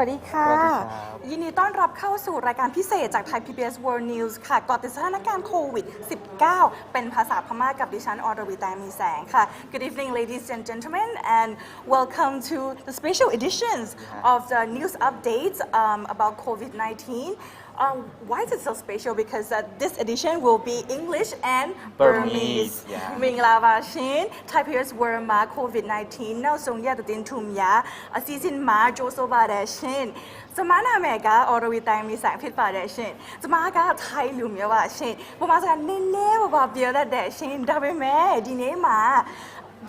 วัสดีค่ะยินดีต้อนรับเข้าสู่รายการพิเศษจากไทย PBS World News ค่ะก่อติดสถานการณ์โควิด -19 เป็นภาษาพม่ากับดิฉันอรวีแตงมีแสงค่ะ Good evening ladies and gentlemen and welcome to the special editions of the news updates about COVID-19. Why is it so special? Because this edition will be English and Burmese. Minglava Shin, Thai PBS World Ma COVID-19. Now, Songya the Din Tumya, a season Ma Joso Badashin. Samana Mega or with time is a fit Badashin. Samaga Thai Lumia Shin. Pumasa never about the other dashin, Dabime, Dinema.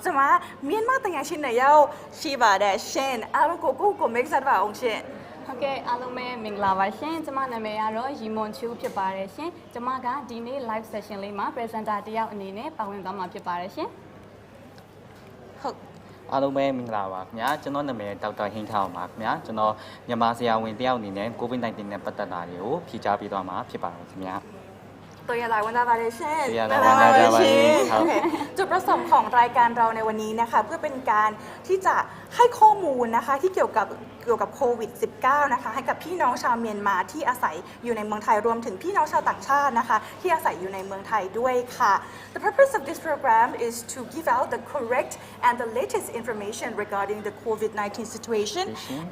Sama Myanmar Tangashin Yao, Shiva Dashin. I don't go make that about Shin. ဟုတ်ကဲ့အားလုံးပဲမင်္ဂလာပါရှင်ကျမနာမည်ကတော့ရီမွန်ချူဖြစ်ပါတယ်ရှင်ကျမကဒီနေ့ live session လေးမှာ presenter တယောက်အနေနဲ့ပါဝင်သွားမှာဖြစ်ပါတယ်ရှင်ဟုတ်အားလုံးပဲမင်္ဂလာပါခင်ဗျာကျွန်တော်နာမည်ဒေါက်တာဟင်းထောင်ပါခင်ဗျာကျွန်တော်မြန်မာဆရာဝန်တယောက်အနေနဲ့ COVID-19 နဲ့ပတ်သက်တာတွေကိုဖြေကြားပေးသွားမှာဖြစ်ပါတယ်ခင်ဗျာตัวอย่างไรวันดาบาเลชันจุดประสงค์ของรายการเราในวันนี้นะคะเพื่อเป็นการที่จะให้ข้อมูลนะคะที่เกี่ยวกับโควิด -19 นะคะให้กับพี่น้องชาวเมียนมาที่อาศัยอยู่ในเมืองไทยรวมถึงพี่น้องชาวต่างชาตินะคะที่อาศัยอยู่ในเมืองไทยด้วยค่ะ The purpose of this program is to give out the correct and the latest information regarding the COVID-19 situation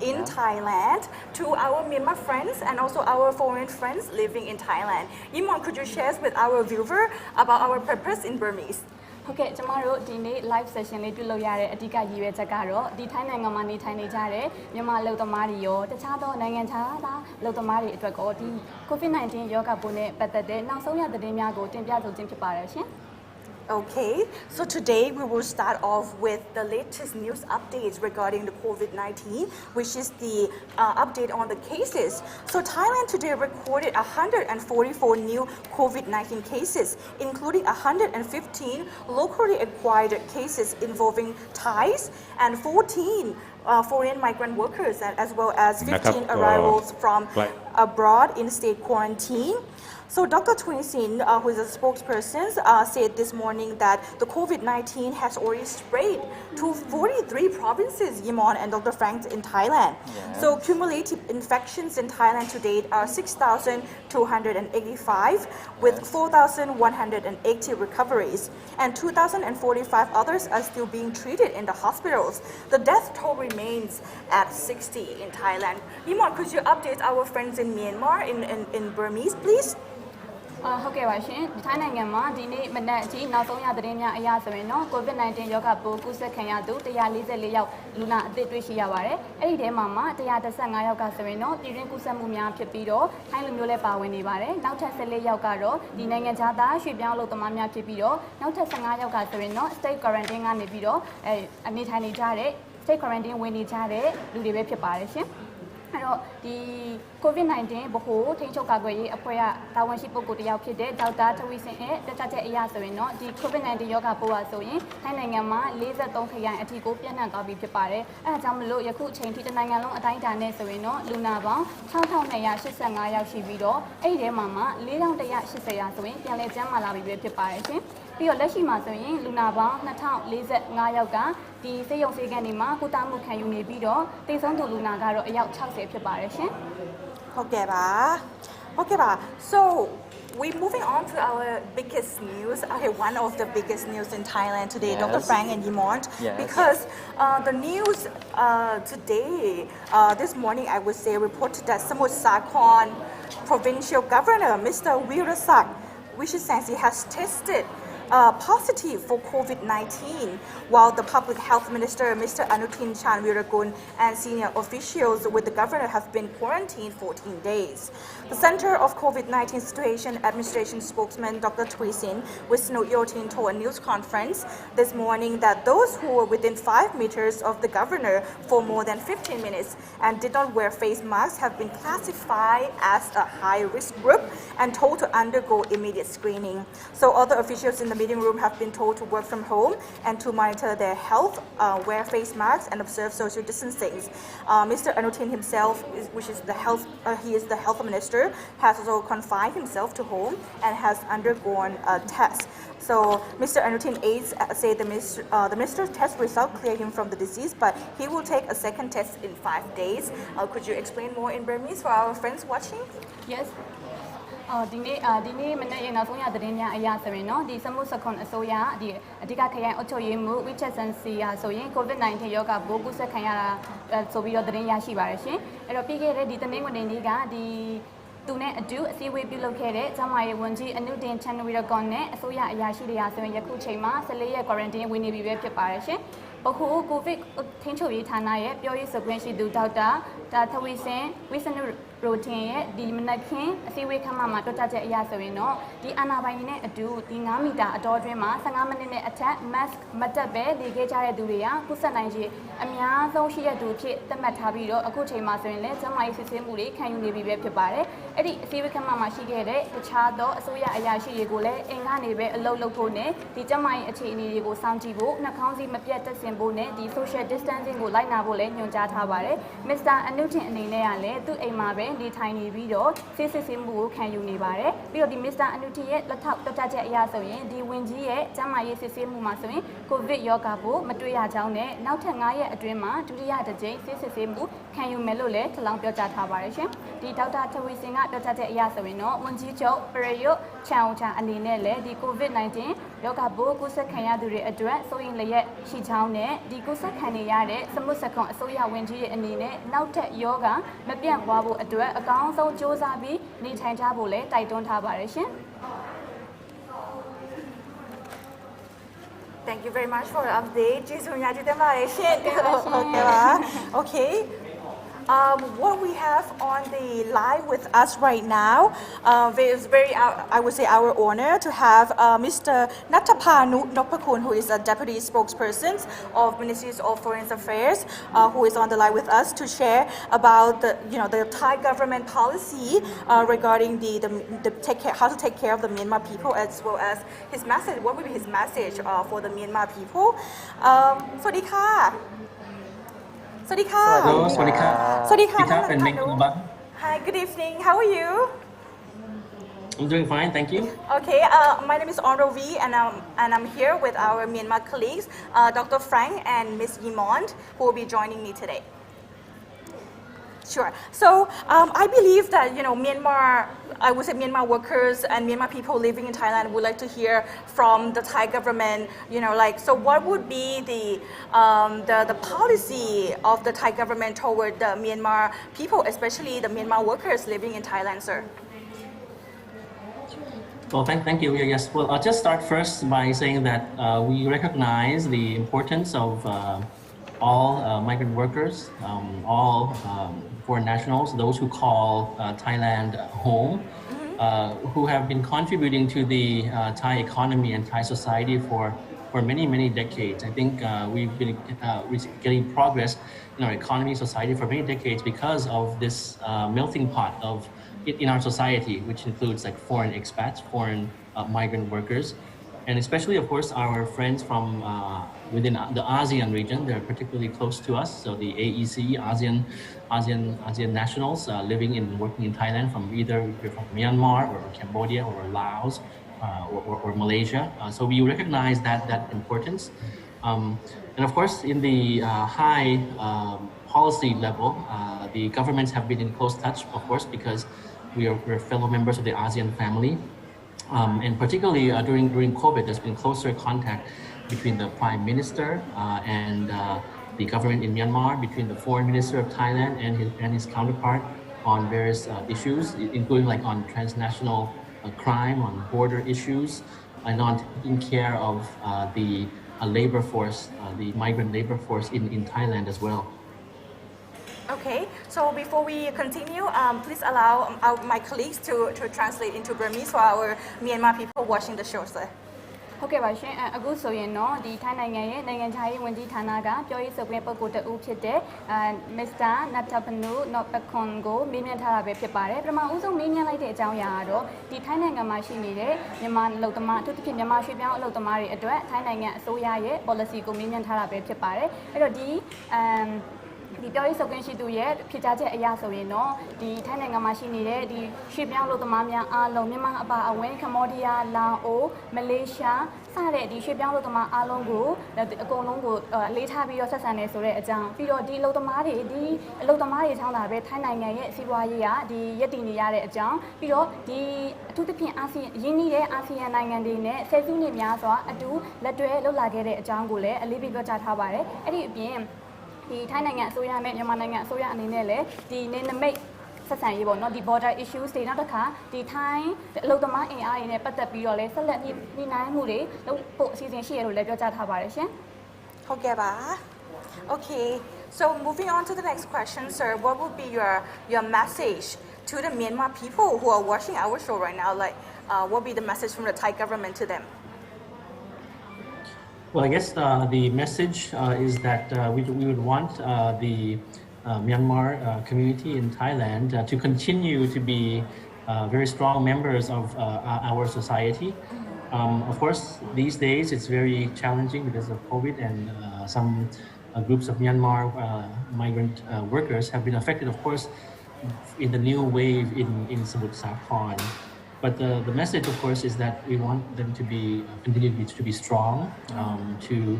in Thailand to our Myanmar friends and also our foreign friends living in Thailand. Yimon, could you share with our viewer about our purpose in Burmese?ဟုတ်ကဲ့ကျမတို့ဒီနေ့ live session လေးပြုလုပ်ရတဲ့အဓိကရည်ရွယ်ချက်ကတော့ဒီထိုင်းနိုင်ငံမှာနေထိုင်နေကြတဲ့မြန်မာလူသမားတွေရောတခြားသောနိုင်ငံခြားသားလူသမားတွေအတွက်ကိုဒီ COVID-19 ရောဂါပိုးနဲ့ပတ်သက်တဲ့နောက်ဆုံးရသတင်းများကိုတင်ပြဆိုခြင်းဖြစ်ပါတယ်ရှင်Okay, so today we will start off with the latest news updates regarding the COVID-19, which is the update on the cases. So Thailand today recorded 144 new COVID-19 cases, including 115 locally acquired cases involving Thais and 14 foreign migrant workers, as well as 15 arrivals from abroad in state quarantine. So Dr. Twin Sin, who is a spokesperson, said this morning that the COVID-19 has already spread to 43 provinces, Yimon and Dr. Frank, in Thailand. Yeah. So cumulative infections in Thailand to date are 6,285 with 4,180 recoveries and 2,045 others are still being treated in the hospitals. The death toll remains at 60 in Thailand. Yimon, could you update our friends in Myanmar in Burmese, please?ဟုတ်ကဲ့ပါရှင်ထိုင်းနိုင်ငံမှာဒီနေ့မနက်အထိနောက်ဆုံးရသတင်းများအရဆိုရင်တော့ COVID-19 ရောဂါပိုးကူးစက်ခံရသူ144ယောက်လူနာအသစ်တွေ့ရှိရပါတယ်။အဲ့ဒီထဲမှာ115ယောက်ကဆိုရင်တော့ပြည်တွင်းကူးစက်မှုများဖြစ်ပြီးတော့ထိုင်းလူမျိုးလည်းပါဝင်နေပါတယ်။နောက်ထပ်14ယောက်ကတော့ဒီနိုင်ငံခြားသားရွှေ့ပြောင်းလုပ်သမားများဖြစ်ပြီးတော့နောက်ထပ်15ယောက်ကဆိုရင်တော့ state quarantine ကနေပြီးတော့အနေထိုင်နေကြတဲ့ state quarantine ဝင်နေကြတဲ့လူတွေပဲဖြစ်ပါတယ်ရှင်။အဲ့တော့ဒီ COVID-19 ဗဟိုထိန်းချုပ်ကာကွယ်ရေးအဖွဲ့ကတာဝန်ရှိပုဂ္ဂိုလ်တယောက်ဖြစ်တဲ့ဒေါက်တာထဝီစင်ရဲ့တက်ချက်အရဆိုရင်တော့ဒီ COVID-19 ရောဂါပိုးပါဆိုရင်ထိုင်းနိုင်ငံမှာ43ခရိုင်အထိကိုပြန့်နှံ့သွားပြီဖြစ်ပါတယ်။အဲဒါကြောင့်မလို့ယခုအချိန်ထိတနိုင်ငံလုံးအတိုင်းအတာနဲ့ဆိုရင်တော့လူနာပေါင်း6285ယောက်ရှိပြီးတော့အဲ့ဒီထဲမှာ4180ရာဆိုရင်ပြန်လည်ကျန်းမာလာပြီဖြစ်ပါတယ်ရှင်။ပြီးတော့လက်ရှိမှာဆိုရင်လူနာပေါင်း2045ယောက်ကဒီစေယုံစေကန်တွေမှာကုသမှုခံယူနေပြီးတော့တိတ်ဆုံးသူလူနာကတော့အယောက်60ဖြစ်ပါတယ်ရှင်။ Okay, so we're moving on to our biggest news. One of the biggest news in Thailand today, yes. Dr. Frank and Yimont, yes. Because the news today, this morning, I would say, reported that Samut Sakhon Provincial Governor, Mr. Weerasak, Wishisansi, has tested positive for COVID-19, while the Public Health Minister, Mr. Anutin Chanvirakul, and senior officials with the governor have been quarantined 14 days. The Center of COVID-19 Situation Administration spokesman Dr. Twisin Wisnu Yotin told a news conference this morning that those who were within 5 meters of the governor for more than 15 minutes and did not wear face masks have been classified as a high-risk group and told to undergo immediate screening. So other officials in the meeting room have been told to work from home and to monitor their health, wear face masks, and observe social distancing. Mr. Anutin himself, he is the health minister, has also confined himself to home and has undergone a test. So Mr. Anutin aides say the minister's test result cleared him from the disease, but he will take a second test in 5 days. Could you explain more in Burmese for our friends watching? Yes. ဒီနေ့မနေ့နောက်ဆုံးရသတင်းများအရဆိုရင်တော့ဒီစမုတ်စခွန်အစိုးရဒီအဓိကခရိုင်အုပ်ချုပ်ရေးမှူး Richardson စီယာဆိုရင် COVID-19 ရောဂါပိုးကူးစက်ခံရတာဆိုပြီးတော့သတင်းရရှိပါတယ်ရှင်အဲ့တော့ပြီးခဲ့တဲ့ဒီတနင်္ဂနွေနေ့ကဒီသူနဲ့အတူအစည်းအဝေးပြုလုပ်ခဲ့တဲ့ကျမရဲ့ဝန်ကြီးအနုတင်ချန်နဝီရကွန်နဲ့အစိုးရအရာရှိတွေရာဆိုရင်ယခုချိန်မှာ14ရက် quarantine ဝင်နေပြီပဲဖြစ်ပါတယ်ရှင်ပခုကိုဗစ်ထိန်းချုပ်ရေးဌာနရဲ့ပြောရေးဆိုခွင့်ရှိသူဒေါက်တာထဝီစင်ဝိစနုရိုတင်ရဲ့ဒီမနက်ခင်းအစည်းအဝေးခန်းမှာတွက်ချက်ချက်အရဆိုရင်တော့ဒီအာဏာပိုင်တွေနဲ့အတူဒီ9မီတာအတော်အတွင်းမှာ15မိနစ်နဲ့အထက် mask မတက်ပဲနေခဲ့ကြတဲ့သူတွေကကုသနိုင်ခြေအများဆုံးရှိတဲ့သူဖြစ်သတ်မှတ်ထားပြီးတော့အခုချိန်မှာဆိုရင်လည်းကျန်းမာရေးစစ်ဆေးမှုတွေခံယူနေပြီပဲဖြစ်ပါတယ်အဲ့ဒီအစည်းအဝေးခန်းမှာရှိခဲ့တဲ့တခြားသောအစိုးရအရာရှိတွေကိုလည်းအင်ကနေပဲအလုပ်လုပ်ဖို့နဲ့ဒီကျန်းမာရေးအခြေအနေတွေကိုစောင့်ကြည့်ဖို့နှာခေါင်းစည်းမပြတ်တက်ဆင်ဖို့နဲ့ဒီ social distancing ကိုလိုက်နာဖို့လည်းညွှန်ကြားထားပါတယ် Mr. Anutin အနေနဲ့ကလည်းသူ့အိမ်မှာပဲနေထိုင်နေပြီးတော့ဆေးစစ်ဆေးမှုကိုခံယူနေပါတယ်ပြီးတော့ဒီ Mr. Anutin ရဲ့လက်ထောက်တွက်ချက်အရဆိုရင်ဒီဝန်ကြီးရဲ့ကျန်းမာရေးစစ်ဆေးမှုမှာဆိုရင် COVID ရောဂါပိုးမတွေ့ရကြောင်းနဲ့နောက်ထပ်9ရက်အတွင်းမှာဒုတိယတစ်ကြိမ်ဆေးစစ်ဆေးမှုခံယူမယ်လို့လည်းထပ်လောင်းပြောကြားထားပါတယ်ရှင်ဒီဒေါက်တာထဝီစင်ကတွက်ချက်အရဆိုရင်တော့ဝန်ကြီးချုပ်ပရယုတ်ချန်အောင်ချာအနေနဲ့လည်းဒီ COVID-19 ရောဂါပိုးကူးစက်ခံရသူတွေအတွက်စိုးရိမ်လျက်ရှိကြောင်းနဲ့ဒီကူးစက်ခံနေရတဲ့စမုတ်စခွန်အစိုးရဝန်ကြီးရဲ့အနေနဲ့နောက်ထပ်ယောဂမပြန့်ပွားဖို့အတွက်အကောင်းဆုံးစ조사ပြီးနေထိုင်ကြဖို့လည်းတိုက်တွန်းထားပါတယ်ရှင် Thank you very much for the update. ကျေးဇူးများတင်ပါတယ်ရှင် Okay. What we have on the live with us right now is very, I would say, our honor to have Mr. Nattapanu Nopakun, who is a deputy spokesperson of Ministries of Foreign Affairs, who is on the live with us to share about the Thai government policy regarding how to take care of the Myanmar people, as well as his message. What would be his message for the Myanmar people? สวัสดีค่ะ สวัสดีค่ะ สวัสดีครับ สวัสดีค่ะ เป็นเมฆบัง Hi, good evening. How are you? I'm doing fine, thank you. Okay, my name is Onrovi, and I'm here with our Myanmar colleagues, Dr. Frank and Ms. Yimond, who will be joining me today. Sure. So I believe that Myanmar workers and Myanmar people living in Thailand would like to hear from the Thai government. So what would be the policy of the Thai government toward the Myanmar people, especially the Myanmar workers living in Thailand, sir? Well, thank you. Yes. Well, I'll just start first by saying that we recognize the importance of all migrant workers, all foreign nationals, those who call Thailand home, who have been contributing to the Thai economy and Thai society for many decades. I think we've been getting progress in our economy, society for many decades because of this melting pot of in our society, which includes like foreign expats, foreign migrant workers, and especially, of course, our friends from within the ASEAN region. They're particularly close to us. So the AEC, ASEAN nationals living and working in Thailand from either from Myanmar or Cambodia or Laos or Malaysia. So we recognize that importance. And of course, in the high policy level, the governments have been in close touch, of course, because we're fellow members of the ASEAN family. And particularly during COVID, there's been closer contact between the Prime Minister and the government in Myanmar, between the Foreign Minister of Thailand and his counterpart on various issues, including like on transnational crime, on border issues, and on taking care of the labor force, the migrant labor force in Thailand as well. Okay, so before we continue, please allow my colleagues to translate into Burmese for our Myanmar people watching the show, sir. ဟုတ်ကဲ့ပါရှင်အခုဆိုရင်တော့ဒီထိုင်းနိုင်ငံရဲ့နိုင်ငံခြားရေးဝန်ကြီးဌာနကပြောရေးဆိုခွင့်ပုဂ္ဂိုလ်တဦးဖြစ်တဲ့Mr. Nattapanu Nopakon ကိုမေးမြန်းထားတာပဲဖြစ်ပါတယ်ပထမဦးဆုံးမေးမြန်းလိုက်တဲ့အကြောင်းအရာကတော့ဒီထိုင်းနိုင်ငံမှာရှိနေတဲ့မြန်မာအလုပ်သမားအထူးသဖြင့်မြန်မာရွှေ့ပြောင်းအလုပ်သမားတွေအတွက်ထိုင်းနိုင်ငံအစိုးရရဲ့ policy ကိုမေးမြန်းထားတာပဲဖြစ်ပါတယ်အဲ့တော့ဒီပြောရေးဆိုခွင့်ရှိသူရဲ့ဖြေကြားချက်အရဆိုရင်တော့ဒီထိုင်းနိုင်ငံမှာရှိနေတဲ့ဒီရွှေ့ပြောင်းလုပ်သမားများအားလုံးမြန်မာအပါအဝင်ကမ္ဘောဒီးယားလာအိုမလေးရှားစတဲ့ဒီရွှေ့ပြောင်းလုပ်သမားအားလုံးကိုအကုန်လုံးကိုအလေးထားပြီးတော့ဆက်ဆံနေဆိုတဲ့အကြောင်းပြီးတော့ဒီအလုပ်သမားတွေချောင်းတာပဲထိုင်းနိုင်ငံရဲ့စီးပွားရေးကဒီရက်တည်နေရတဲ့အကြောင်းပြီးတော့ဒီအထူးသဖြင့်အာဆီယံရင်းနှီးတဲ့အာဆီယံနိုင်ငံတွေနဲ့ဆယ်စုနှစ်များစွာအတူလက်တွဲလှုပ်လာခဲ့တဲ့အကြောင်းကိုလည်းအလေးပေးပြောကြားထားပါတယ်အဲ့ဒီအပြင်ဒီထိုင်းနိုင်ငံအစိုးရနဲ့မြန်မာနိုင်ငံအစိုးရအနေနဲ့လည်းဒီနေနမိတ်ဆက်ဆံရေးပေါ့နော်ဒီ border issues တွေနောက်တစ်ခါဒီထိုင်းအလုပ်သမားအင်အားတွေနဲ့ပတ်သက်ပြီးတော့လည်းဆက်လက်ညှိနှိုင်းမှုတွေလုပ်ဖို့အစီအစဉ်ရှိရလို့လည်းပြောကြားထားပါတယ်ရှင်ဟုတ်ကဲ့ပါ Okay so moving on to the next question sir what would be your message to the Myanmar people who are watching our show right now like what would be the message from the Thai government to them Well, I guess the message is that we would want the Myanmar community in Thailand to continue to be very strong members of our society. Of course, these days it's very challenging because of COVID and some groups of Myanmar migrant workers have been affected, of course, in the new wave in Samut Sakhon. But the message, of course, is that we want them to continue to be strong, to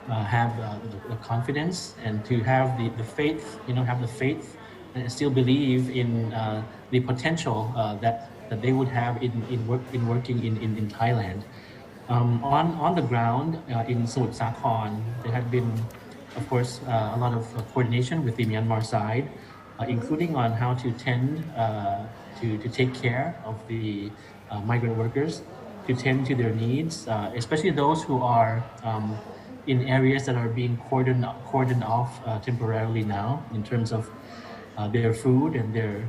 have the confidence and to have the faith, have the faith and still believe in the potential that they would have in working in Thailand. On the ground in Samut Sakhon, there had been, of course, a lot of coordination with the Myanmar side, including on how to tend to take care of the migrant workers, to tend to their needs, especially those who are in areas that are being cordoned off temporarily now in terms of their food and their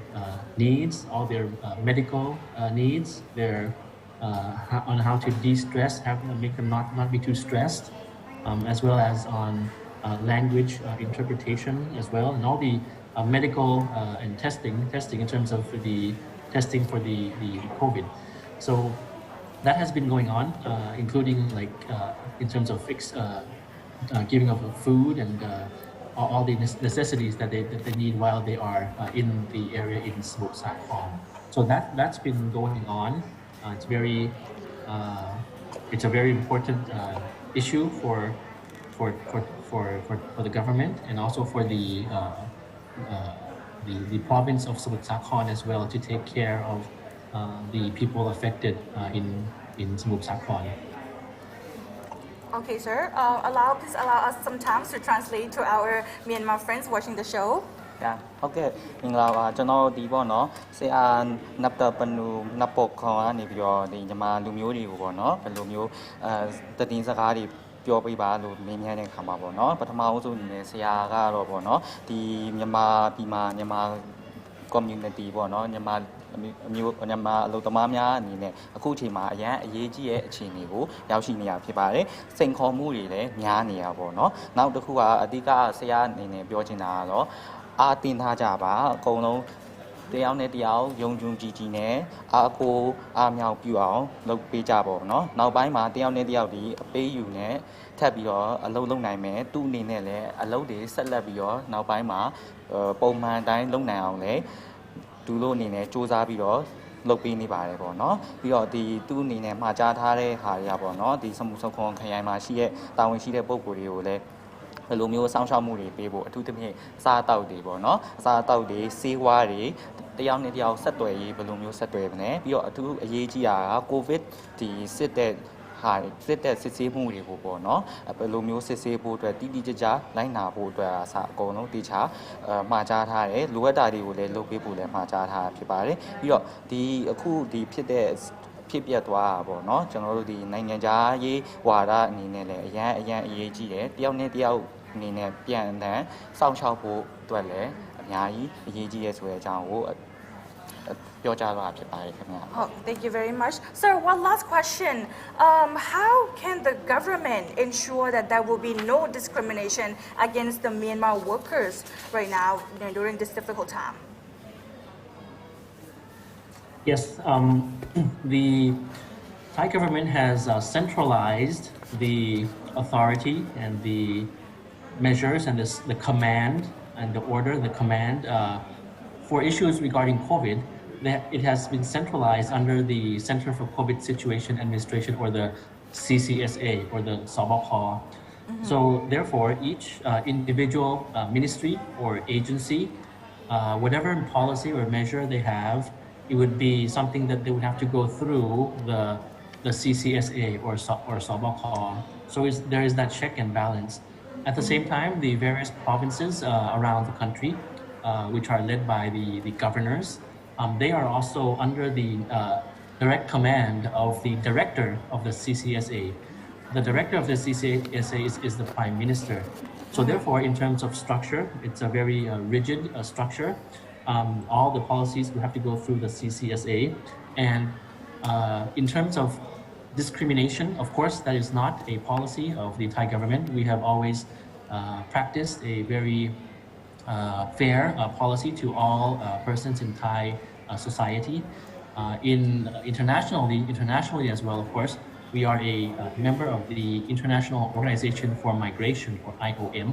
needs, all their medical needs, on how to de-stress, make them not be too stressed, as well as on language interpretation as well, and all the medical and testing in terms of the testing for the COVID. So that has been going on, including like in terms of giving of food and all the necessities that they need while they are in the area in Samut Sakhon. So that's been going on. It's a very important issue for the government and also for the province of Samut Sakhon as well to take care of the people affected in Samut Sakhon. Okay, sir. Please allow us some time to translate to our Myanmar friends watching the show. Yeah. ဟုတ်ကဲ့မင်္ဂလာပါကျွန်တော်ဒီပေါ့နော်ဆရာနပ်တပနူနပ်ပုတ်ခေါ်ကနေပြီးတော့ဒီညီမလူမျိုးတွေကိုပေါ့နော်ဘယ်လိုမျိုးတည်င်းစကားတွေပြောပြပါလို့မေးမြန်းတဲ့ခါမှာပေါ့နော်ပထမဦးဆုံးအနေနဲ့ဆရာကတော့ပေါ့နော်ဒီမြန်မာပြည်မှာမြန်မာ community ပေါ့နော်မြန်မာမြန်မာအလုပ်သမားများအနေနဲ့အခုအချိန်မှာအရေးကြီးတဲ့အခြေအနေကိုရောက်ရှိနေရဖြစ်ပါတယ်စိန်ခေါ်မှုတွေလည်းများနေရပေါ့နော်နောက်တစ်ခုကအဓိကဆရာအနေနဲ့ပြောချင်တာကတော့အားတင်ထားကြပါအကုန်လုံးတယောက်နဲ့တယောက်ယုံကြည်ကြည်နဲ့အားကိုအားမြောက်ပြအောင်လုပ်ပေးကြပါဘောเนาะနောက်ပိုင်းမှာတယောက်နဲ့တယောက်ဒီအပေးယူနဲ့ထပ်ပြီးတော့အလုပ်လုပ်နိုင်မယ်သူ့အနေနဲ့လည်းအလုပ်တွေဆက်လက်ပြီးတော့နောက်ပိုင်းမှာပုံမှန်တိုင်းလုပ်နိုင်အောင်လည်းသူတို့အနေနဲ့စူးစမ်းပြီးတော့လုပ်ပေးနေပါတယ်ပေါ့เนาะပြီးတော့ဒီသူ့အနေနဲ့မှာကြားထားတဲ့ဟာတွေကပေါ့เนาะဒီစမှုစုံခွန်ခရိုင်မှာရှိတဲ့တာဝန်ရှိတဲ့ပုံကိုယ်တွေကိုလည်းဘယ်လိုမျိုးစောင့်ရှောက်မှုတွေပေးဖို့အထူးသဖြင့်အစားအသောက်တွေပေါ့နော်အစားအသောက်တွေဆေးဝါးတွေတယောက်နဲ့တယောက်ဆက်သွယ်ရေးဘယ်လိုမျိုးဆက်သွယ်မလဲပြီးတော့အထူးအရေးကြီးတာကကိုဗစ်ဒီစစ်တဲ့စစ်ဆေးမှုတွေကိုပေါ့နော်ဘယ်လိုမျိုးစစ်ဆေးဖို့အတွက်တိတိကျကျလိုက်နာဖို့အတွက်အစားအကုန်လုံးတေချာမှာကြားထားတယ်လိုအပ်တာတွေကိုလည်းလုပ်ပေးဖို့လည်းမှာကြားထားဖြစ်ပါတယ်ပြီးတော့ဒီအခုဒီဖြစ်တဲ့ဖြစ်ပြသွားတာပေါ့နော်ကျွန်တော်တို့ဒီနိုင်ငံခြားရေးဝါဒအနေနဲ့လည်းအရန်အရေးကြီးတယ်တယောက်နဲ့တယောက်အနေနဲ့ပြန်တန်းစောင့်ရှောက်ဖို့အတွက်လည်းအများကြီးအရေးကြီးရဲဆိုတဲ့အကြောင်းကို ပြောကြားလာဖြစ်ပါတယ်ခင်ဗျာ Oh, thank you very much. Sir, one last question. How can the government ensure that there will be no discrimination against the Myanmar workers right now during this difficult time? Yes, the Thai government has centralized the authority and the measures and the command and the order, the command for issues regarding COVID. That it has been centralized under the Center for COVID Situation Administration or the CCSA or the SABK. So therefore, each individual ministry or agency, whatever policy or measure they have, it would be something that they would have to go through the CCSA or SABK. So there is that check and balance. At the same time, the various provinces around the country, which are led by the governors, they are also under the direct command of the director of the CCSA. The director of the CCSA is the Prime Minister. So therefore, in terms of structure, it's a very rigid structure. All the policies will have to go through the CCSA. And in terms of discrimination, of course, that is not a policy of the Thai government. We have always practiced a very fair policy to all persons in Thai society. Internationally as well, of course, we are a member of the International Organization for Migration, or IOM.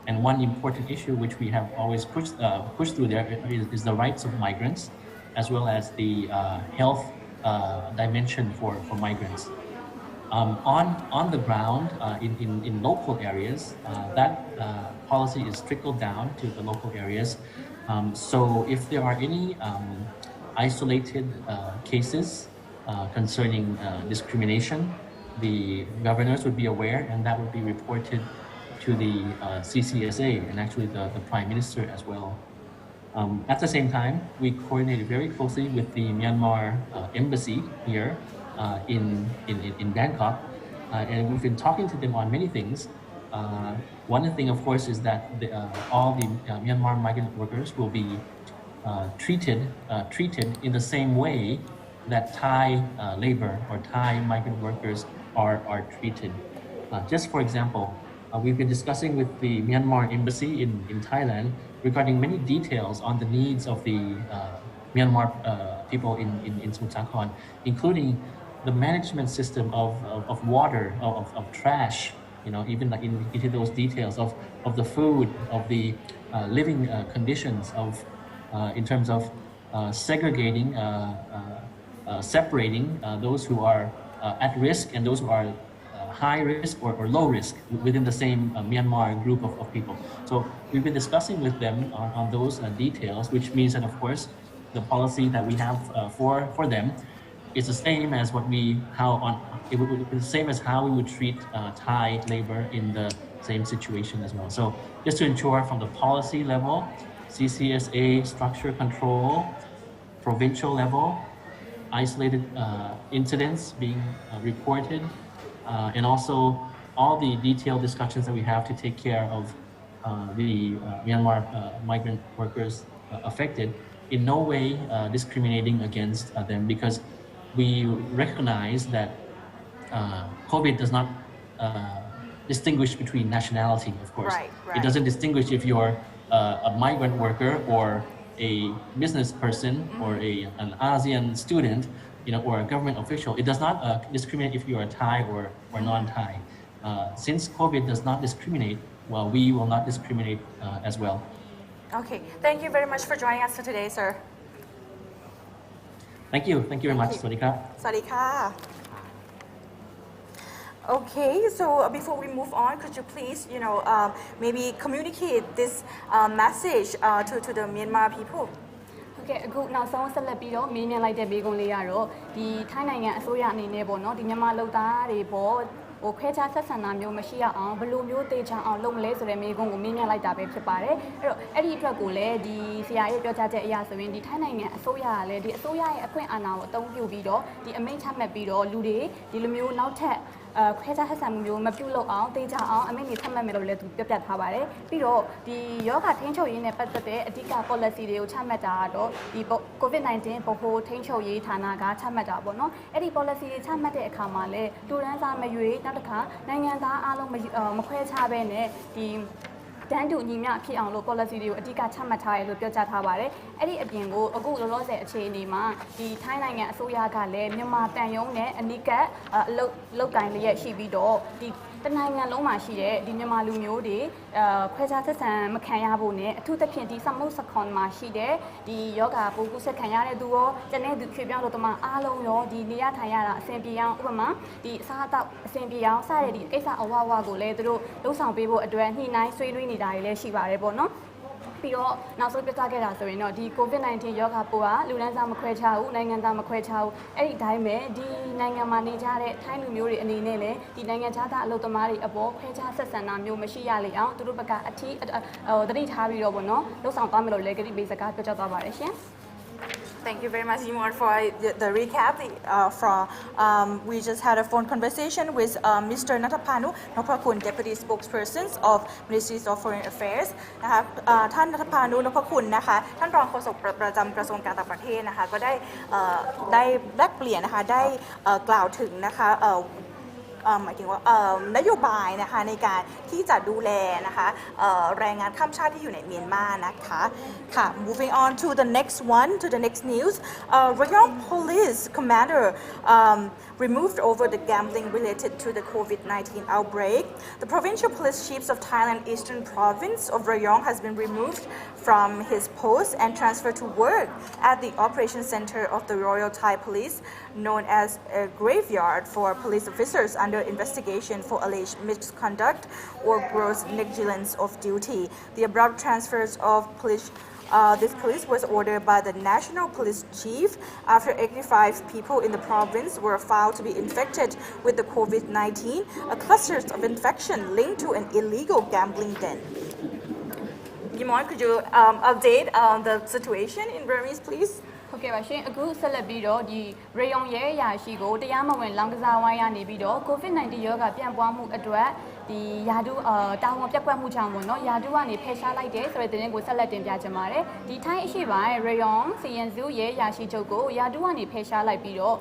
And one important issue which we have always pushed through there is the rights of migrants, as well as the health dimension for migrants. On the ground, in local areas, that policy is trickled down to the local areas. So if there are any isolated cases concerning discrimination, the governors would be aware, and that would be reported to the CCSA and actually the Prime Minister as well. At the same time, we coordinated very closely with the Myanmar embassy here in Bangkok, and we've been talking to them on many things. One thing, of course, is that all the Myanmar migrant workers will be treated in the same way that Thai labor or Thai migrant workers are treated. Just for example, we've been discussing with the Myanmar embassy in Thailand regarding many details on the needs of the Myanmar people in Samut Sakhon, including the management system of water, of trash, even like into those details of the food, of the living conditions, in terms of segregating, separating those who are at risk and those who are high risk or low risk within the same Myanmar group of people. So we've been discussing with them on those details, which means that, of course, the policy that we have for them is the same as how we would treat Thai labor in the same situation as well. So just to ensure from the policy level, CCSA structure control, provincial level, isolated incidents being reported, and also all the detailed discussions that we have to take care of the Myanmar migrant workers affected, in no way discriminating against them, because we recognize that COVID does not distinguish between nationality, of course. Right. It doesn't distinguish if you're a migrant worker or a business person or an ASEAN student, or a government official. It does not discriminate if you are Thai or non-Thai. Since COVID does not discriminate, well, we will not discriminate as well. Okay, thank you very much for joining us today, sir. Thank you very much. สวัสดีครับ สวัสดีค่ะ Okay, so before we move on, could you please, maybe communicate this message to the Myanmar people? ကဲအခုနောက်ဆုံးဆက်လက်ပြီးတော့မေးမြန်းလိုက်တဲ့ဘေးကုန်းလေးကတော့ဒီထိုင်းနိုင်ငံအစိုးရအနေနဲ့ပေါ့နော်ဒီမြန်မာလုပ်သားတွေပေါ့ခွဲခြားဆက်ဆံတာမျိုးမရှိရအောင်ဘယ်လိုမျိုးတေချာအောင်လုပ်မလဲဆိုတဲ့မေးခွန်းကိုမေးမြန်းလိုက်တာပဲဖြစ်ပါတယ်အဲ့တော့အဲ့ဒီအတွက်ကိုလည်းဒီဆရာရဲ့ပြောကြားချက်အရဆိုရင်ဒီထိုင်းနိုင်ငံအစိုးရကလည်းဒီအစိုးရရဲ့အခွင့်အာဏာကိုအသုံးပြုပြီးတော့ဒီအမိန့်ချမှတ်ပြီးတော့လူတွေဒီလိုမျိုးနောက်ထပ် ခွဲခြားဆက်ဆံမှုမျိုးမပြုလုပ်အောင်တေချာအောင်အမိန့်တွေထပ်မှတ်မယ်လို့လည်းသူပြပြထားပါတယ်ပြီးတော့ဒီယောဂထိန်းချုပ်ရေးနဲ့ပတ်သက်တဲ့အဓိက policy တွေကိုချမှတ်တာကတော့ဒီ COVID-19 ဗဟိုထိန်းချုပ်ရေးဌာနကချမှတ်တာပေါ့နော်အဲ့ဒီ policy တွေချမှတ်တဲ့အခါမှာလည်းတူရန်စာမရွေးနောက်တစ်ခါနိုင်ငံသားအားလုံးမခွဲခြားဘဲနဲ့ဒီတန်းတူညီမျှဖြစ်အောင်လို့ policy တွေကိုအဓိကချမှတ်ထားရလို့ပြောကြားထားပါတယ်။အဲ့ဒီအပြင်ကိုအခုလောလောဆယ်အခြေအနေမှာဒီထိုင်းနိုင်ငံအစိုးရကလည်းမြန်မာတန်ယုံနဲ့အနိကအလုတ်ကိုင်းလျက်ရှိပြီးတော့ဒီတနိုင်ငံလုံးမှာရှိတဲ့ဒီမြန်မာလူမျိုးတွေခွဲခြားဆက်ဆံမခံရဖို့နဲ့အထူးသဖြင့်ဒီစမုတ်စခွန်မှာရှိတဲ့ဒီယောဂပိုးကူးစက်ခံရတဲ့သူရောကျန်တဲ့သူဖြေပြောင်းလို့တမအားလုံးရောဒီနေရထိုင်ရတာအဆင်ပြေအောင်ဥပမာဒီအစားအသောက်အဆင်ပြေအောင်စတဲ့ဒီကိစ္စအဝဝကိုလည်းသူတို့လှုပ်ဆောင်ပေးဖို့အတွက်ညှိနှိုင်းဆွေးနွေးနေတာတွေလည်းရှိပါတယ်ပေါ့နော်ပြီးတော့နောက်ဆုံးပြသခဲ့တာဆိုရင်တော့ဒီ COVID-19 ရောဂါပိုးကလူဒန်းစားမခွဲခြားဘူးနိုင်ငံသားမခွဲခြားဘူးအဲ့ဒီအတိုင်းပဲဒီနိုင်ငံမှာနေကြတဲ့ထိုင်းလူမျိုးတွေအနေနဲ့လည်းဒီနိုင်ငံခြားသားအလုပ်သမားတွေအပေါ်ခွဲခြားဆက်ဆံတာမျိုးမရှိရလေအောင်သူတို့ဘက်ကအထီးသတိထားပြီးတော့ပေါ့နော်လှုပ်ဆောင်သွားမယ်လို့လည်းကြိပေးစကားပြောကြားသွားပါတယ်ရှင်Thank you very much, Yimon, for the recap. We just had a phone conversation with Mr. Natapanu Nopakun, Deputy Spokesperson of Ministries of Foreign Affairs. ท่าน Natapanu Nopakun นะคะท่านรองโฆษกประจำกระทรวงการต่างประเทศนะคะก็ได้แลกเปลี่ยนนะคะได้กล่าวถึงนะคะหมายถึงว่านโยบายนะคะในการที่จะดูแลนะคะแรงงานข้ามชาติที่อยู่ในเมียนมานะคะค่ะ moving on to the next one to the next news Rayong Police Commander removed over the gambling related to the COVID-19 outbreak. The provincial police chiefs of Thailand Eastern Province of Rayong has been removed from his post and transferred to work at the operation center of the Royal Thai Police, known as a graveyard for police officers under investigation for alleged misconduct or gross negligence of duty. The abrupt transfers of this police was ordered by the National Police Chief after 85 people in the province were found to be infected with the COVID-19, a cluster of infection linked to an illegal gambling den. Yimon, could you update the situation in Burmese, please? ဟုတ်ကဲ့ပါရှင်အခုဆက်လက်ပြီးတော့ဒီ Rayong ရဲအရာရှိကိုတရားမဝင်လောင်ကစားဝိုင်းရနေပြီးတော့ COVID-19 ရောဂါပြန့်ပွားမှုအတွက်ဒီယာဒူတာဝန်ပြတ်ကွက်မှုကြောင့်ပေါ့နော်ယာဒူကနေဖယ်ရှားလိုက်တယ်ဆိုတဲ့သတင်းကိုဆက်လက်တင်ပြချင်ပါတယ်ဒီထိုင်းအရှိပိုင်း Rayong စီရင်စုရဲအရာရှိချုပ်ကိုယာဒူကနေဖယ်ရှားလိုက်ပြီးတော့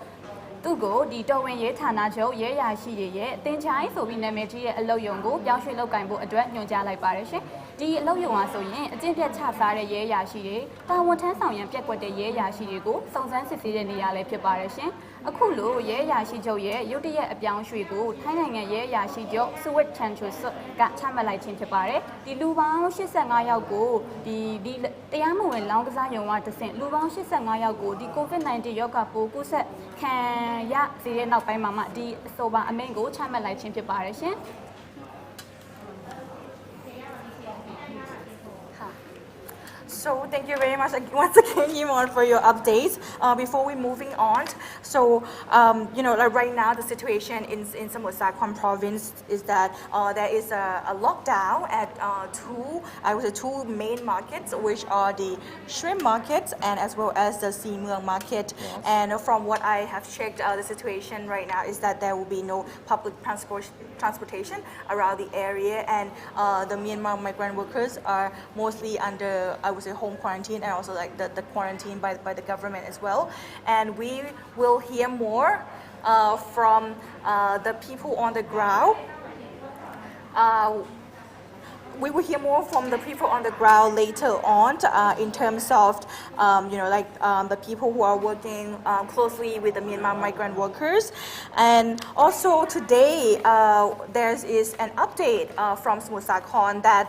သူ့ကိုဒီတော်ဝင်ရဲဌာနချုပ်ရဲအရာရှိတွေရဲ့အတင်ချိုင်းဆိုပြီးနာမည်ကြီးတဲ့အလုပ်ယုံကိုပြောင်းရွှေ့လုပ်ကင်ဖို့အတွက်ညွှန်ကြားလိုက်ပါတယ်ရှင်ဒီအလုပ်ယုံဟာဆိုရင်အကျင့်ပြတ်ချစားတဲ့ရဲအရာရှိတွေတာဝန်ထမ်းဆောင်ရန်ပြက်ကွက်တဲ့ရဲအရာရှိတွေကိုစုံစမ်းစစ်ဆေးတဲ့နေရာလည်းဖြစ်ပါတယ်ရှင်အခုလိုရဲအရာရှိချုပ်ရဲ့ရုတ်တရက်အပြောင်းရွှေ့ကိုထိုင်းနိုင်ငံရဲအရာရှိချုပ်စဝစ်ချန်ချူဆွတ်ကချမှတ်လိုက်ခြင်းဖြစ်ပါတယ်ဒီလူပေါင်း85ယောက်ကိုဒီတရားမဝင်လောင်းကစားယုံကတဆင့်လူပေါင်း85ယောက်ကိုဒီ COVID-19 ရောဂါပိုးကူးစက်ခံရစေတဲ့နောက်ပိုင်းမှာမှဒီအဆိုပါအမိန့်ကိုချမှတ်လိုက်ခြင်းဖြစ်ပါတယ်ရှင်So thank you very much once again, Yimon, for your updates. Before we moving on, so like right now the situation in Samut Sakhon Province is that there is a lockdown at two main markets, which are the shrimp market and as well as the Sea Mueang market. Yes. And from what I have checked, the situation right now is that there will be no public transportation around the area, and the Myanmar migrant workers are mostly under, I would say, home quarantine and also like the quarantine by the government as well. And we will hear more from the people on the ground. We will hear more from the people on the ground later on in terms of, the people who are working closely with the Myanmar migrant workers. And also today, there is an update from Samut Sakhon that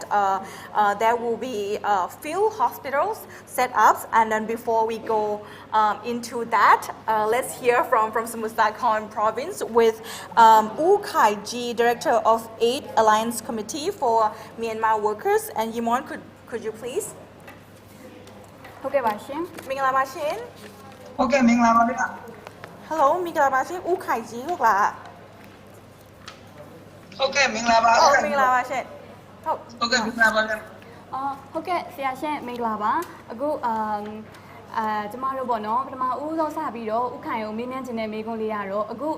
there will be few hospitals set up. And then before we go into that, let's hear from Samut Sakhon Province with U Kai Ji, Director of Aid Alliance Committee for Myanmar workers, and Yimon, could you please? ဟုတ်ကဲ့ပါရှင်မင်္ဂလာပါရှင်ဟုတ်ကဲ့မင်္ဂလာပါဗျာ Hello မင်္ဂလာပါရှင်ဦးခိုင်ကြီးဟုတ်လားဟုတ်ကဲ့မင်္ဂလာပါမင်္ဂလာပါရှင်ဟုတ်ကဲ့မင်္ဂလာပါဗျာဟုတ်ကဲ့ဆရာရှင်မင်္ဂလာပါအခု ကျမတို့ပေါ့နော်ပထမဦးဆုံးစပြီးတော့ဥခိုင်ကိုမေးမြန်းခြင်းနဲ့မေးခွန်းလေးရတော့အခု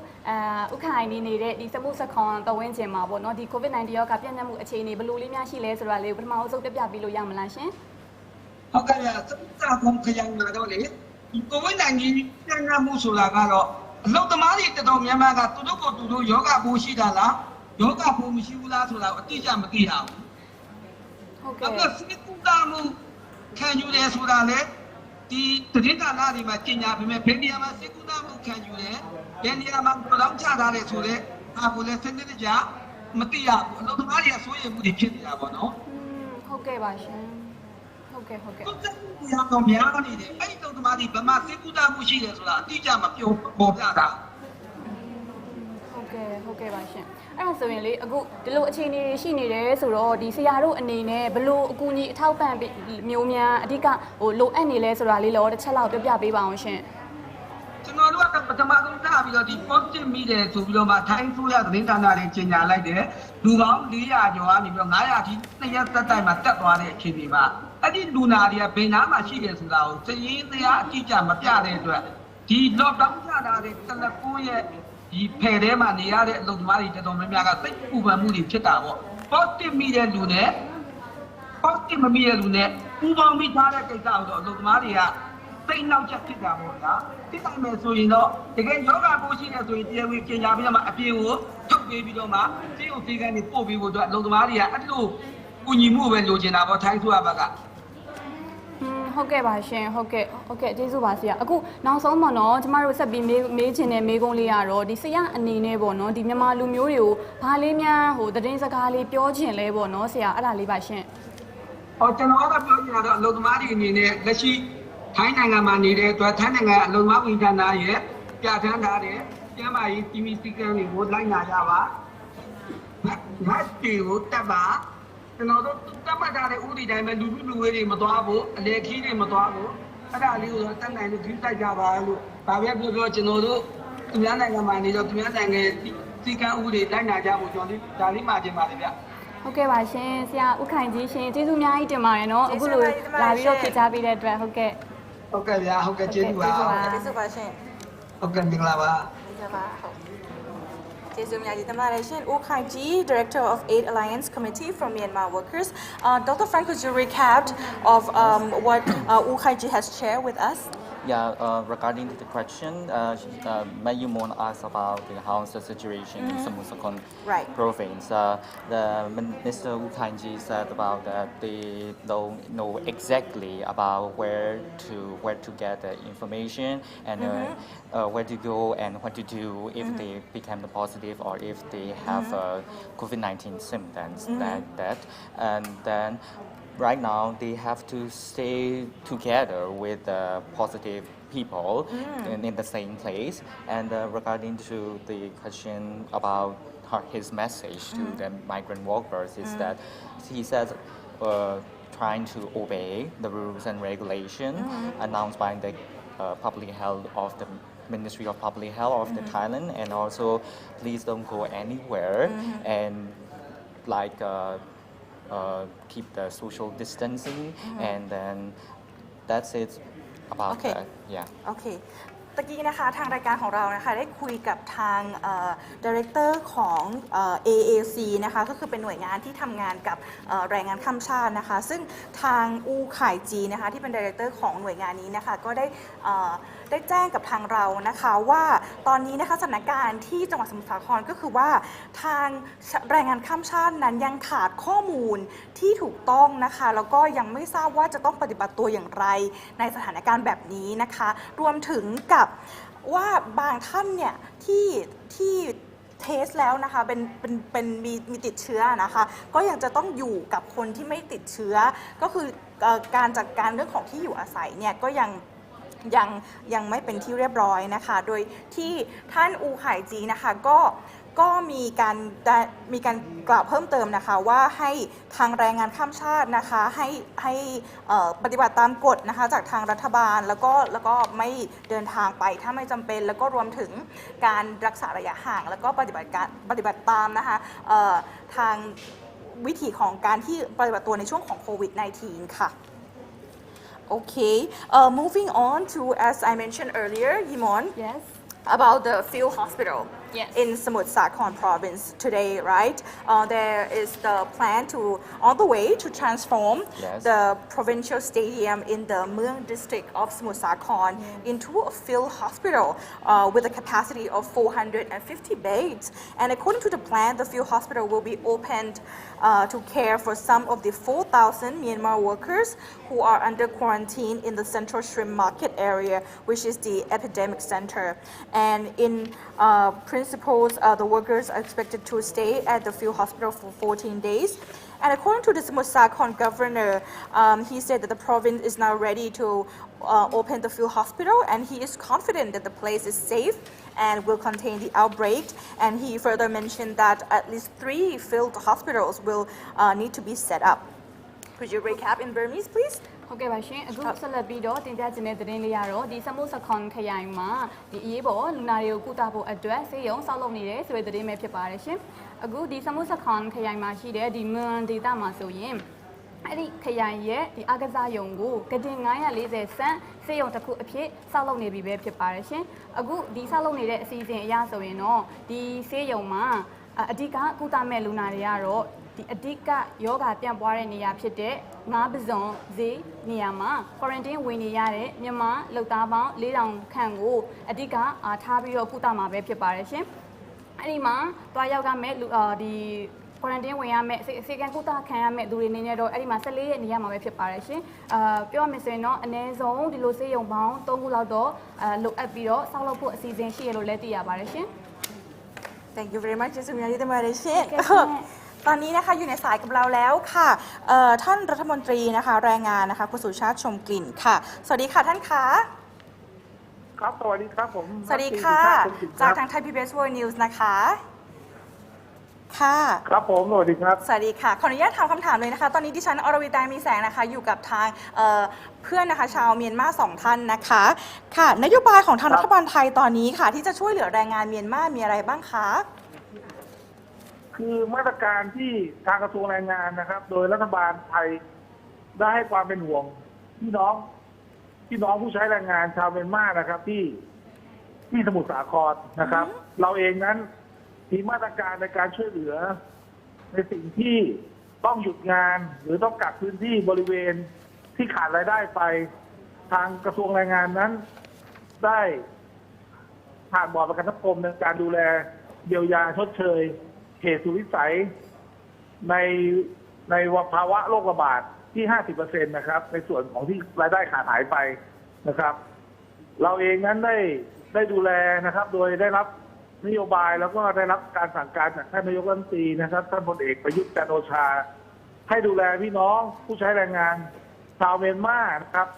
ဥခိုင်နေနေတဲ့ဒီစမှုစခွန်ပတ်ဝန်းကျင်မှာပေါ့နော်ဒီ COVID-19 ရောဂါပြန့်နှံ့မှုအခြေအနေဘယ်လိုလေးများရှိလဲဆိုတာလေးကိုပထမဦးဆုံးပြပြပေးလို့ရမလားရှင်ဟုတ်ကဲ့ဗျာစတာကုန်းခရိုင်မှာတော့လေဒီ COVID-19 ပြန့်နှံ့မှုဆိုတာကတော့အလုပ်သမားတွေတော်တော်များများကသူတို့ကိုသူတို့ယောဂပိုးရှိတာလားယောဂပိုးမရှိဘူးလားဆိုတာကိုအတိအကျမသိရဘူးဟုတ်ကဲ့အခုစိတ်ကူးတာမှုခံယူတယ်ဆိုတာလေဒီတတိယနာဒီမှာကျင်ညာပြီးမဲ့ဘယ်နေရာမှာစိတ်ကူးတာမှုခံယူတယ်ဘယ်နေရာမှာကြောင်းချထားတယ်ဆိုတော့အားကိုလည်းစနစ်တကျမသိရဘူးအလုပ်သမားတွေကစိုးရိမ်မှုတွေဖြစ်နေတာပေါ့နော်ဟုတ်ကဲ့ပါရှင်ဟုတ်ကဲ့ဒီတော့များနေတယ်အဲ့ဒီတုံးသမားဒီဗမာစိတ်ကူးတာမှုရှိတယ်ဆိုတာအတိအကျမပြောပေါ်ပြတာဟုတ်ကဲ့ပါရှင်အဲ့ဒါဆိုရင်လေအခုဒီလိုအခြေအနေရှိနေတယ်ဆိုတော့ဒီဆရာတို့အနေနဲ့ဘလို့အကူအညီအထောက်ပံ့မျိုးများအဓိကဟိုလိုအပ်နေလဲဆိုတာလေးတော့တစ်ချက်လောက်ပြပြပေးပါအောင်ရှင်ကျွန်တော်တို့ကပထမဆုံးစပြီးတော့ဒီ positive မိတယ်ဆိုပြီးတော့မှထိုင်းဆိုရသတင်းဌာနတွေကြေညာလိုက်တယ်လူပေါင်း400ကျော်ကနေပြီးတော့900အထိ2ရက်သက်တိုင်မှာတက်သွားတဲ့အခြေအနေမှာအဲ့ဒီလူနာတွေကဘယ်နားမှာရှိတယ်ဆိုတာကိုစည်ရင်းတရားအကြည့်ကြမပြတဲ့အတွက်ဒီ lockdown ချတာတဲ့တယ်လီဖုန်းရဲ့ဒီဖယ်ထဲမှာနေရတဲ့အလုပ်သမားတွေတော်တော်များများကစိတ်ပူပန်မှုတွေဖြစ်တာပေါ့ positive မိတဲ့လူနဲ့ positive မမိတဲ့လူနဲ့ပူပေါင်းပြီးထားတဲ့ကိစ္စကိုတော့အလုပ်သမားတွေကစိတ်နှောက်ချက်ဖြစ်တာပေါ့ဗျာဖြစ်နိုင်မယ်ဆိုရင်တော့တကယ်ယောဂပိုးရှိနေဆိုရင်တရားဝင်ပြင်ညာပြီးတော့မှအပြင်ကိုထုတ်ပေးပြီးတော့မှစေုံစေကန်တွေပို့ပေးဖို့အတွက်အလုပ်သမားတွေကအဲ့လိုကူညီမှုပဲလိုချင်တာပေါ့ထိုင်းဆိုရဘက်ကဟုတ်ကဲ့ပါရှင်ဟုတ်ကဲ့ကျေးဇူးပါဆရာအခုနောက်ဆုံးပေါ့နော်ကျမတို့ဆက်ပြီးမေးချင်တဲ့မေးခွန်းလေးကတော့ဒီဆရာအနေနဲ့ပေါ့နော်ဒီမြန်မာလူမျိုးတွေကိုဘာလေးများဟိုသတင်းစကားလေးပြောချင်လဲပေါ့နော်ဆရာအဲ့ဒါလေးပါရှင်ကျွန်တော်ကပြောချင်တာတော့အလုပ်သမားတွေအနေနဲ့လက်ရှိထိုင်းနိုင်ငံမှာနေတဲ့အတွက်ထိုင်းနိုင်ငံအလုပ်သမားဝန်ကြီးဌာနရဲ့ပြဋ္ဌာန်းထားတဲ့ကျန်းမာရေးတီမီစီကံတွေကိုလိုက်နာကြပါငါ့တီကိုတက်ပါကျွန်တော်တို့တတ်မှတ်ထားတဲ့ဥပဒေတိုင်းပဲလူမှုလူဝေးတွေမသွားဘူးအလေခီးတွေမသွားဘူးအဲ့ဒါလေးကိုတော့တက်နိုင်လို့ဒီတိုက်ကြပါလို့ဒါပဲပြောကျွန်တော်တို့သူများနိုင်ငံမှာနေတော့သူများနိုင်ငံစီကံဥပဒေလိုက်နာကြဖို့ကျွန်တော်ဒါလေးမှာတင်ပါတယ်ဗျဟုတ်ကဲ့ပါရှင်ဆရာဥခိုင်ကြီးရှင်ကျေးဇူးအများကြီးတင်ပါတယ်နော်အခုလိုလာပြီးတော့ဖြေချပေးတဲ့အတွက်ဟုတ်ကဲ့ဗျာဟုတ်ကဲ့ကျေးဇူးပါကျေးဇူးပါရှင်ဟုတ်ကဲ့မင်္ဂလာပါကျေးဇူးပါကျေးဇူးများကြီးတင်ပါတယ်ရှင်ဦးခိုင်ကြီး Director of Aid Alliance Committee from Myanmar Workers Dr. Frank could you recap of what U Khai ji has shared with us Yeah, regarding the question, Mayumon asked about how's the situation in Samut Sakhon province. The Minister Wu Kanji said about that they don't know exactly about where to get the information and where to go and what to do if they become positive or if they have COVID-19 symptoms like that. And then right now they have to stay together with positive people in the same place. And regarding to the question about his message to the migrant workers is that he says trying to obey the rules and regulations announced by the public health of the Ministry of Public Health of the Thailand, and also please don't go anywhere and like keep the social distancing and then that's it about that. Yeah. Okay. ตะกี้นะคะทางรายการของเรานะคะได้คุยกับทางDirector ของ AAC นะคะก็คือเป็นหน่วยงานที่ทำงานกับแรงงานข้ามชาตินะคะซึ่งทางอูไข่จีนะคะที่เป็น Director ของหน่วยงานนี้นะคะก็ได้แจ้งกับทางเรานะคะว่าตอนนี้นะคะสถานการณ์ที่จังหวัดสมุทรสาครก็คือว่าทางแรงงานข้ามชาตินั้นยังขาดข้อมูลที่ถูกต้องนะคะแล้วก็ยังไม่ทราบว่าจะต้องปฏิบัติตัวอย่างไรในสถานการณ์แบบนี้นะคะรวมถึงกับว่าบางท่านเนี่ยที่เทสแล้วนะคะเป็นมีติดเชื้อนะคะก็ยังจะต้องอยู่กับคนที่ไม่ติดเชื้อก็คือการจัดการเรื่องของที่อยู่อาศัยเนี่ยก็ยังไม่เป็นที่เรียบร้อยนะคะโดยที่ท่านอูไข่จีนะคะก็มีการกล่าวเพิ่มเติมนะคะว่าให้ทางแรงงานข้ามชาตินะคะให้ปฏิบัติตามกฎนะคะจากทางรัฐบาลแล้วก็ไม่เดินทางไปถ้าไม่จำเป็นแล้วก็รวมถึงการรักษาระยะห่างแล้วก็ปฏิบัติตามนะคะทางวิธีของการที่ปฏิบัติตัวในช่วงของโควิด -19 ค่ะ Okay, moving on to, as I mentioned earlier, Yimon, Yes. about the field hospital Yes. in Samut Sakhon province today, right? There is the plan to, on the way to transform Yes. the provincial stadium in the Mueang district of Samut Sakhon into a field hospital with a capacity of 450 beds. And according to the plan, the field hospital will be opened to care for some of the 4,000 Myanmar workers who are under quarantine in the Central Shrimp Market area, which is the epidemic center. And in principles, the workers are expected to stay at the field hospital for 14 days. And according to the Samut Sakhon Governor, he said that the province is now ready to open the field hospital, and he is confident that the place is safe and will contain the outbreak. And he further mentioned that at least 3 field hospitals will need to be set up. Could you recap in Burmese, please? ဟုတ်ကဲ့ပါရှင်အခုဆက်လက်ပြီးတော့တင်ပြခြင်းတဲ့သတင်းလေးရတော့ဒီစမုတ်စခွန်ခရိုင်မှာဒီအရေးပေါ်လူနာတွေကိုကုသဖို့အတွက်ဆေးရုံဆောက်လုပ်နေတယ်ဆိုတဲ့သတင်းပဲဖြစ်ပါတယ်ရှင်အခုဒီစမုတ်စခွန်ခရိုင်မှာရှိတဲ့ဒီမွန်ဒေတာမှာဆိုရင်အဲ့ဒီခရိုင်ရဲ့ဒီအကစားယုံကိုကတင်940စံဆေးရုံတစ်ခုအဖြစ်ဆောက်လုပ်နေပြီပဲဖြစ်ပါတယ်ရှင်အခုဒီဆောက်လုပ်နေတဲ့အစီအစဉ်အရဆိုရင်တော့ဒီဆေးရုံမှာအဓိကကုသမဲ့လူနာတွေကတော့ဒီအဓိကယောဂပြန့်ပွားတဲ့နေရာဖြစ်တဲ့ငါးပဇွန်ဈေးနေရာမှာ quarantine ဝင်နေရတဲ့မြန်မာလူသားပေါင်း4000ခန့်ကိုအဓိကထားပြီးတော့ကုသမှာပဲဖြစ်ပါတယ်ရှင်။အဲ့ဒီမှာတွားရောက်ကမဲ့ဒီ quarantine ဝင်ရမဲ့စေကံကုသခံရမဲ့သူတွေနေနေတော့အဲ့ဒီမှာ14ရက်နေရမှာပဲဖြစ်ပါတယ်ရှင်။ပြောရမယ်ဆိုရင်တော့အနည်းဆုံးဒီလိုဆေးရုံပေါင်း3ခုလောက်တော့လိုအပ်ပြီးတော့ဆောက်လုပ်ဖို့အစီအစဉ်ရှိရလို့လည်းသိရပါတယ်ရှင်။ Thank you very much ကျေးဇူးများကြီးတင်ပါတယ်ရှင်ตอนนี้นะคะอยู่ในสายกับเราแล้วค่ะท่านรัฐมนตรีนะคะแรงงานนะคะคุณสุชาติชมกลิ่นค่ะสวัสดีค่ะท่านคะครับสวัสดีครับผมสวัสดีค่ะจากทางไทย PBS World News นะคะค่ะครับผมสวัสดีครับสวัสดีค่ะขออนุญาตถามคำถามเลยนะคะตอนนี้ดิฉันอรวิตามีแสงนะคะอยู่กับทางเพื่อนนะคะชาวเมียนมา2ท่านนะคะค่ะนโยบายของทางรัฐบาลไทยตอนนี้ค่ะที่จะช่วยเหลือแรงงานเมียนมามีอะไรบ้างคะคือมาตรการที่ทางกระทรวงแรงงานนะครับโดยรัฐบาลไทยได้ให้ความเป็นห่วงพี่น้องผู้ใช้แรงงานชาวเมียนมานะครับที่สมุทรสาครนะครับเราเองนั้นมีมาตรการในการช่วยเหลือในสิ่งที่ต้องหยุดงานหรือต้องกักพื้นที่บริเวณที่ขาดรายได้ไปทางกระทรวงแรงงานนั้นได้ผ่านบอร์ดประกันสังคมในการดูแลเยียวยาชดเชยเหตุสุดวิสัยในภาวะโรคระบาดที่ 50% นะครับในส่วนของที่รายได้ขาดหายไปนะครับเราเองนั้นได้ดูแลนะครับโดยได้รับนโยบายแล้วก็ได้รับการสั่งการจากท่านนายกรัฐมนตรีนะครับท่านพลเอกประยุทธ์จันทร์โอชาให้ดูแลพี่น้องผู้ใช้แรงงานชาวเมียนมานะครับ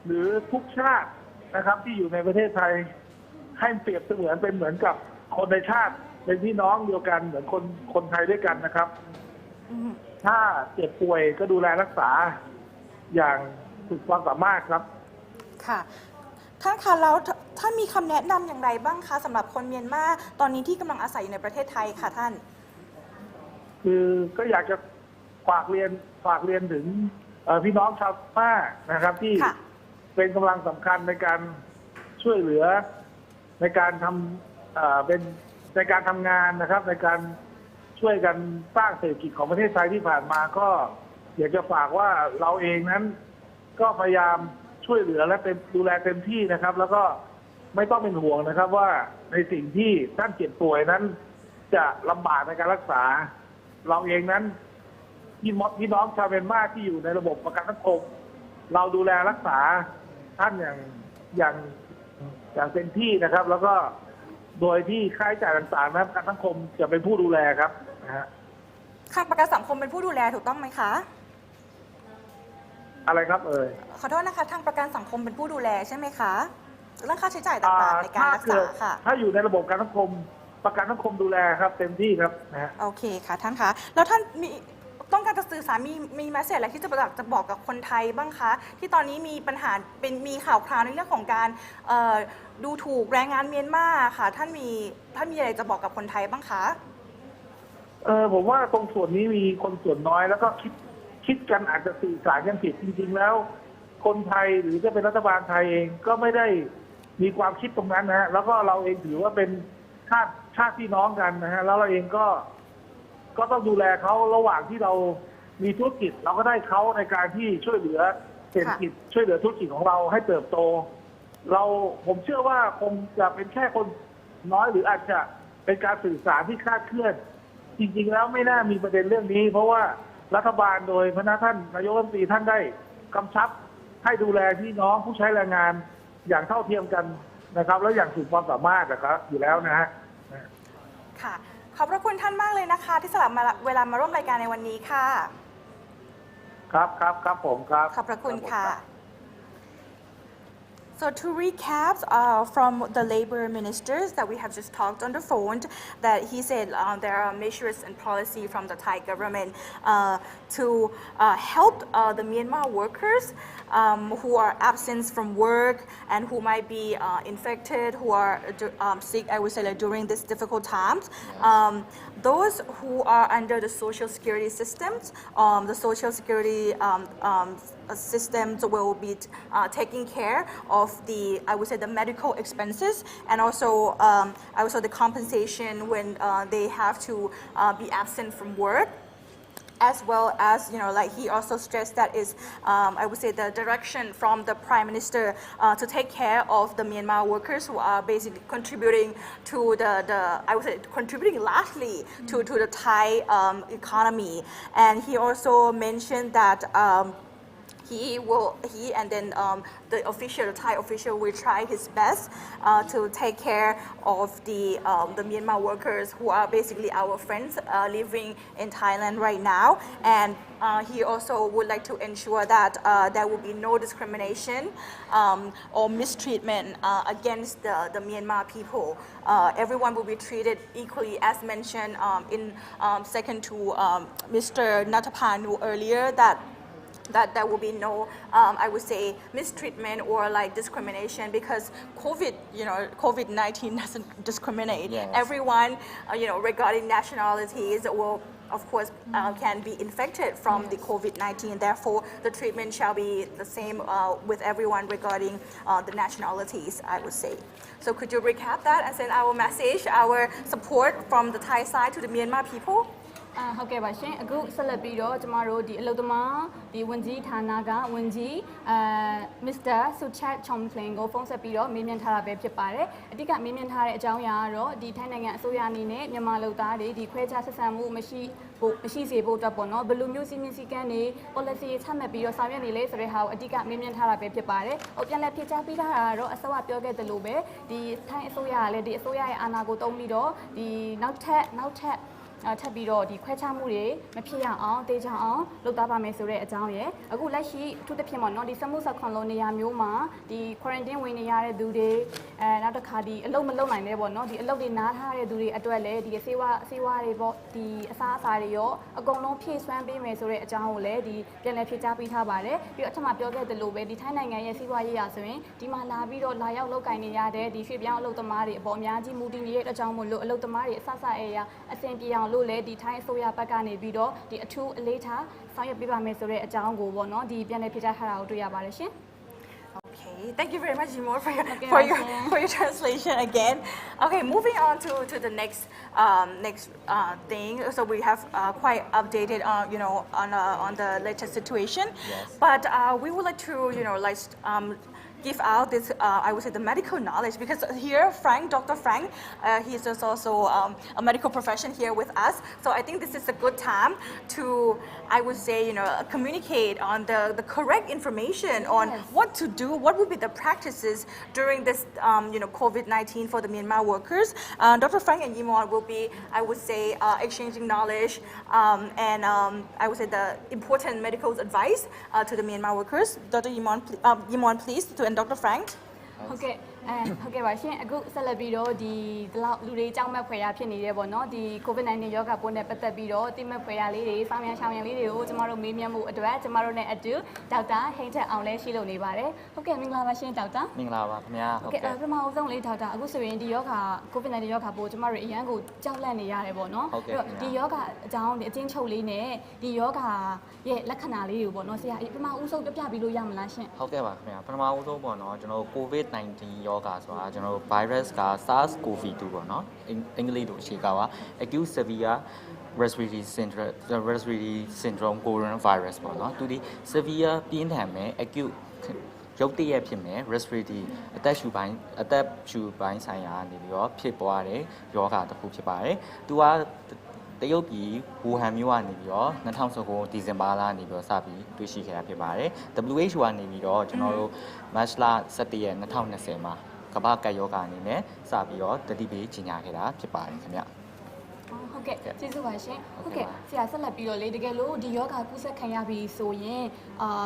หรือทุกชาตินะครับที่อยู่ในประเทศไทยให้เปรียบเสมือนเป็นเหมือนกับคนในชาติเป็นพี่น้องเดียวกันเหมือนคนไทยด้วยกันนะครับถ้าเจ็บป่วยก็ดูแลรักษาอย่างสุดความสามารถครับค่ะท่านคะแล้วท่านมีคำแนะนำอย่างไรบ้างคะสำหรับคนเมียนมาตอนนี้ที่กำลังอาศัยอยู่ในประเทศไทยค่ะท่านคือก็อยากจะฝากเรียนถึงพี่น้องชาวเมียนมานะครับที่เป็นกำลังสำคัญในการช่วยเหลือในการทำเป็นในการทำงานนะครับในการช่วยกันสร้างเศรษฐกิจของประเทศไทยที่ผ่านมาก็อยากจะฝากว่าเราเองนั้นก็พยายามช่วยเหลือและดูแลเต็มที่นะครับแล้วก็ไม่ต้องเป็นห่วงนะครับว่าในสิ่งที่ท่านเจ็บป่วยนั้นจะลำบากในการรักษาเราเองนั้นพี่น้องชาวเมียนมาที่อยู่ในระบบประกันสังคมเราดูแลรักษาท่านอย่างเต็มที่นะครับแล้วก็โดยที่ค่าใช้จ่ายต่างๆนั้นประกันสังคมจะเป็นผู้ดูแลครับนะฮะทางประกันสังคมเป็นผู้ดูแลถูกต้องไหมคะอะไรครับขอโทษนะคะทางประกันสังคมเป็นผู้ดูแลใช่ไหมคะเรื่องค่าใช้จ่ายต่างๆในการรักษาค่ะถ้าอยู่ในระบบประกันสังคมดูแลครับเต็มที่ครับนะฮะโอเคค่ะท่านคะแล้วท่านต้องการจะสื่อสารมีแมสเสจอะไรที่จะบอกกับคนไทยบ้างคะที่ตอนนี้มีปัญหามีข่าวคราวในเรื่องของการดูถูกแรงงานเมียนมาค่ะท่านมีอะไรจะบอกกับคนไทยบ้างคะผมว่าตรงส่วนนี้มีคนส่วนน้อยแล้วก็คิดกันอาจจะสื่อสารกันผิดจริงๆแล้ว คนไทยหรือจะเป็นรัฐบาลไทยเองก็ไม่ได้มีความคิดตรงนั้นนะฮะแล้วก็เราเองถือว่าเป็นชาติพี่น้องกันนะฮะแล้วเราเองก็ต้องดูแลเขาระหว่างที่เรามีธุรกิจเราก็ได้เขาในการที่ช่วยเหลือเศรษฐกิจช่วยเหลือธุรกิจของเราให้เติบโตผมเชื่อว่าคงจะเป็นแค่คนน้อยหรืออาจจะเป็นการสื่อสารที่คลาดเคลื่อนจริงๆแล้วไม่น่ามีประเด็นเรื่องนี้เพราะว่ารัฐบาลโดยพนักท่านนายกรัฐมนตรีท่านได้กำชับให้ดูแลพี่น้องผู้ใช้แรงงานอย่างเท่าเทียมกันนะครับแล้วอย่างสุดความสามารถนะครับอยู่แล้วนะฮะค่ะขอบพระคุณท่านมากเลยนะคะที่สละเวลามาร่วมรายการในวันนี้ค่ะครับผมครับขอบพระคุณค่ะ So to recap from the labor ministers that we have just talked on the phone, that he said there are measures and policy from the Thai government to help the Myanmar workers who are absent from work and who might be infected, who are sick, I would say, like, during these difficult times. Those who are under the social security systems, the social security systems will be taking care of the, I would say, the medical expenses and also, the compensation when they have to be absent from work. As well as, like he also stressed that is, I would say, the direction from the Prime Minister to take care of the Myanmar workers who are basically contributing to I would say, contributing largely to the Thai economy. And he also mentioned that he and then the Thai official will try his best to take care of the Myanmar workers who are basically our friends living in Thailand right now. And he also would like to ensure that there will be no discrimination or mistreatment against the Myanmar people. Everyone will be treated equally, as mentioned in second to Mr. Natapanu earlier, that there will be no, I would say, mistreatment or like discrimination because COVID-19 doesn't discriminate. Yes. Everyone, regarding nationalities will, of course, can be infected from the COVID-19. Therefore, the treatment shall be the same with everyone regarding the nationalities, I would say. So could you recap that and send our message, our support from the Thai side to the Myanmar people? ဟုတ်ကဲ့ပါရှင်အခုဆက်လက်ပြီးတော့ကျမတို့ဒီအလုပ်သမားဒီဝန်ကြီးဌာနကဝန်ကြီးမစ္စတာဆူချတ်ချွန်ဖလင်ကိုဖုန်းဆက်ပြီးတော့မေးမြန်းထားတာပဲဖြစ်ပါတယ်အဓိကမေးမြန်းထားတဲ့အကြောင်းအရာကတော့ဒီထိုင်းနိုင်ငံအစိုးရအနေနဲ့မြန်မာလူသားတွေဒီခွဲခြားဆက်ဆံမှုမရှိစေဖို့အတွက်ပေါ့နော်ဘယ်လိုမျိုးစီမင်းစည်းကမ်းတွေ policy ချမှတ်ပြီးတော့ဆောင်ရွက်နေလဲဆိုတဲ့ဟာကိုအဓိကမေးမြန်းထားတာပဲဖြစ်ပါတယ်ဟိုပြန်လည်ဖြည့်ချပေးထားတာကတော့အစိုးရပြောခဲ့သလိုပဲဒီထိုင်းအစိုးရကလည်းဒီအစိုးရရဲ့အာဏာကိုတုံးပြီးတော့ဒီနောက်ထပ်ထပ်ပြီးတော့ဒီခွဲခြားမှုတွေမဖြစ်ရအောင်တေချာအောင်လုပ်သားပါမယ်ဆိုတဲ့အကြောင်းရယ်အခုလက်ရှိအထူးသဖြင့်ပေါ့နော်ဒီစမှုဆက်ခွန်လုံးနေရာမျိုးမှာဒီ quarantine ဝင်နေရတဲ့သူတွေနောက်တစ်ခါဒီအလုပ်မလုပ်နိုင်လဲပေါ့နော်ဒီအလုပ်တွေနားထားတဲ့သူတွေအတွက်လည်းဒီဆေးဝါးတွေပေါ့ဒီအစားအစာတွေရောအကုန်လုံးဖြည့်ဆွမ်းပေးမယ်ဆိုတဲ့အကြောင်းကိုလည်းဒီပြန်လည်ဖြည့်ချပေးထားပါတယ်ပြီးတော့အထက်မှာပြောခဲ့သလိုပဲဒီထိုင်းနိုင်ငံရဲ့ဆေးဝါးရေးရာဆိုရင်ဒီမှာလာပြီးတော့လာရောက်လုပ်ကင်နေရတဲ့ဒီရွှေ့ပြောင်းအလုပ်သမားတွေအပေါ်အများကြီးမူတည်နေတဲ့အတွက်ကြောင့်မို့လို့အလုပ်သမားတွေအဆအရာအဆင်ပြေအောင်လို့လည်းဒီထိုင်းအစိုးရဘက်ကနေပြီးတော့ဒီအထူးအလေးထားဆောင်ရွက်ပေးပါမယ်ဆိုတဲ့အကြောင်းကိုပေါ့နော်ဒီပြန်လည်ဖြည့်ချထားတာကိုတွေ့ရပါတယ်ရှင် Okay, thank you very much, Jimor, for your translation again. Okay, moving on to the next thing. So we have quite updated on the latest situation, yes. But we would like to give out this, I would say, the medical knowledge because here, Dr. Frank, he's just also a medical profession here with us. So I think this is a good time to, I would say, communicate on the correct information on what to do, what would be the practices during this, COVID-19 for the Myanmar workers. Dr. Frank and Yimon will be, I would say, exchanging knowledge and I would say the important medical advice to the Myanmar workers. Dr. Yimon, please, to Dr. Frank. ဟုတ်ကဲ့ ဟုတ်ကဲ့ပါရှင်အခုဆက်လက်ပြီးတော့ဒီလောက်လူတွေကြောက်မဲ့ဖွယ်ရဖြစ်နေတယ်ပေါ့နော်ဒီ COVID-19 ရောဂါပိုးနဲ့ပတ်သက်ပြီးတော့တိမဲ့ဖွယ်ရလေးတွေစောင်းရန်ရှောင်းရန်လေးတွေကိုကျမတို့မေးမြန်းမှုအတွက်ကျမတို့နဲ့အတူဒေါက်တာဟိန်းထက်အောင်လဲရှိလို့နေပါတယ်ဟုတ်ကဲ့မင်္ဂလာပါရှင်ဒေါက်တာ မင်္ဂလာပါခင်ဗျာ ဟုတ်ကဲ့ပထမဆုံးလေးဒေါက်တာအခုဆိုရင်ဒီရောဂါ COVID-19 ရောဂါပိုးကျမတို့အရန်ကိုကြောက်လန့်နေရတယ်ပေါ့နော်ဒီရောဂါအကြောင်းဒီအချင်းချုပ်လေးနဲ့ဒီရောဂါရဲ့လက္ခဏာလေးတွေကိုပေါ့နော်ဆရာပထမဦးဆုံးပြပြပြီးလို့ရမလားရှင်ဟုတ်ကဲ့ပါခင်ဗျာပထမဦးဆုံးပေါ့နော်ကျွန်တော် COVID-19 ရောဂါဆိုတာကျွန်တော် virus က SARS-CoV-2 ပေါ့နော်အင်္ဂလိပ်လိုအရှေ့ကပါ acute severe respiratory syndrome coronavirus ပေါ့နော်သူဒီ severe ပြင်းထန်မယ် acute ရုပ်တရက်ဖြစ်မယ် respiratory အသက်ရှူပိုင်းဆိုင်ရာနေပြီးတော့ဖြစ်ပွားတဲ့ယောဂတစ်ခုဖြစ်ပါတယ်သူကတရုတ်ပြည်ဝူဟန်မြို့ကနေပြီးတော့2019ဒီဇင်ဘာလနေပြီးတော့စပြီးတွေ့ရှိခဲ့တာဖြစ်ပါတယ် WHO ကနေပြီးတော့ကျွန်တော်တို့မတ်လ17ရက်2020မှာကမ္ဘာ့ကပ်ရောဂါအနေနဲ့စပြီးတော့တတိပေးကြီးညာခဲ့တာဖြစ်ပါတယ်ခင်ဗျဟုတ်ကဲ့ကျေးဇူးပါရှင်ဟုတ်ကဲ့ဆရာဆက်လက်ပြီးတော့လေတကယ်လို့ဒီယောဂါကူးစက်ခံရပြီဆိုရင်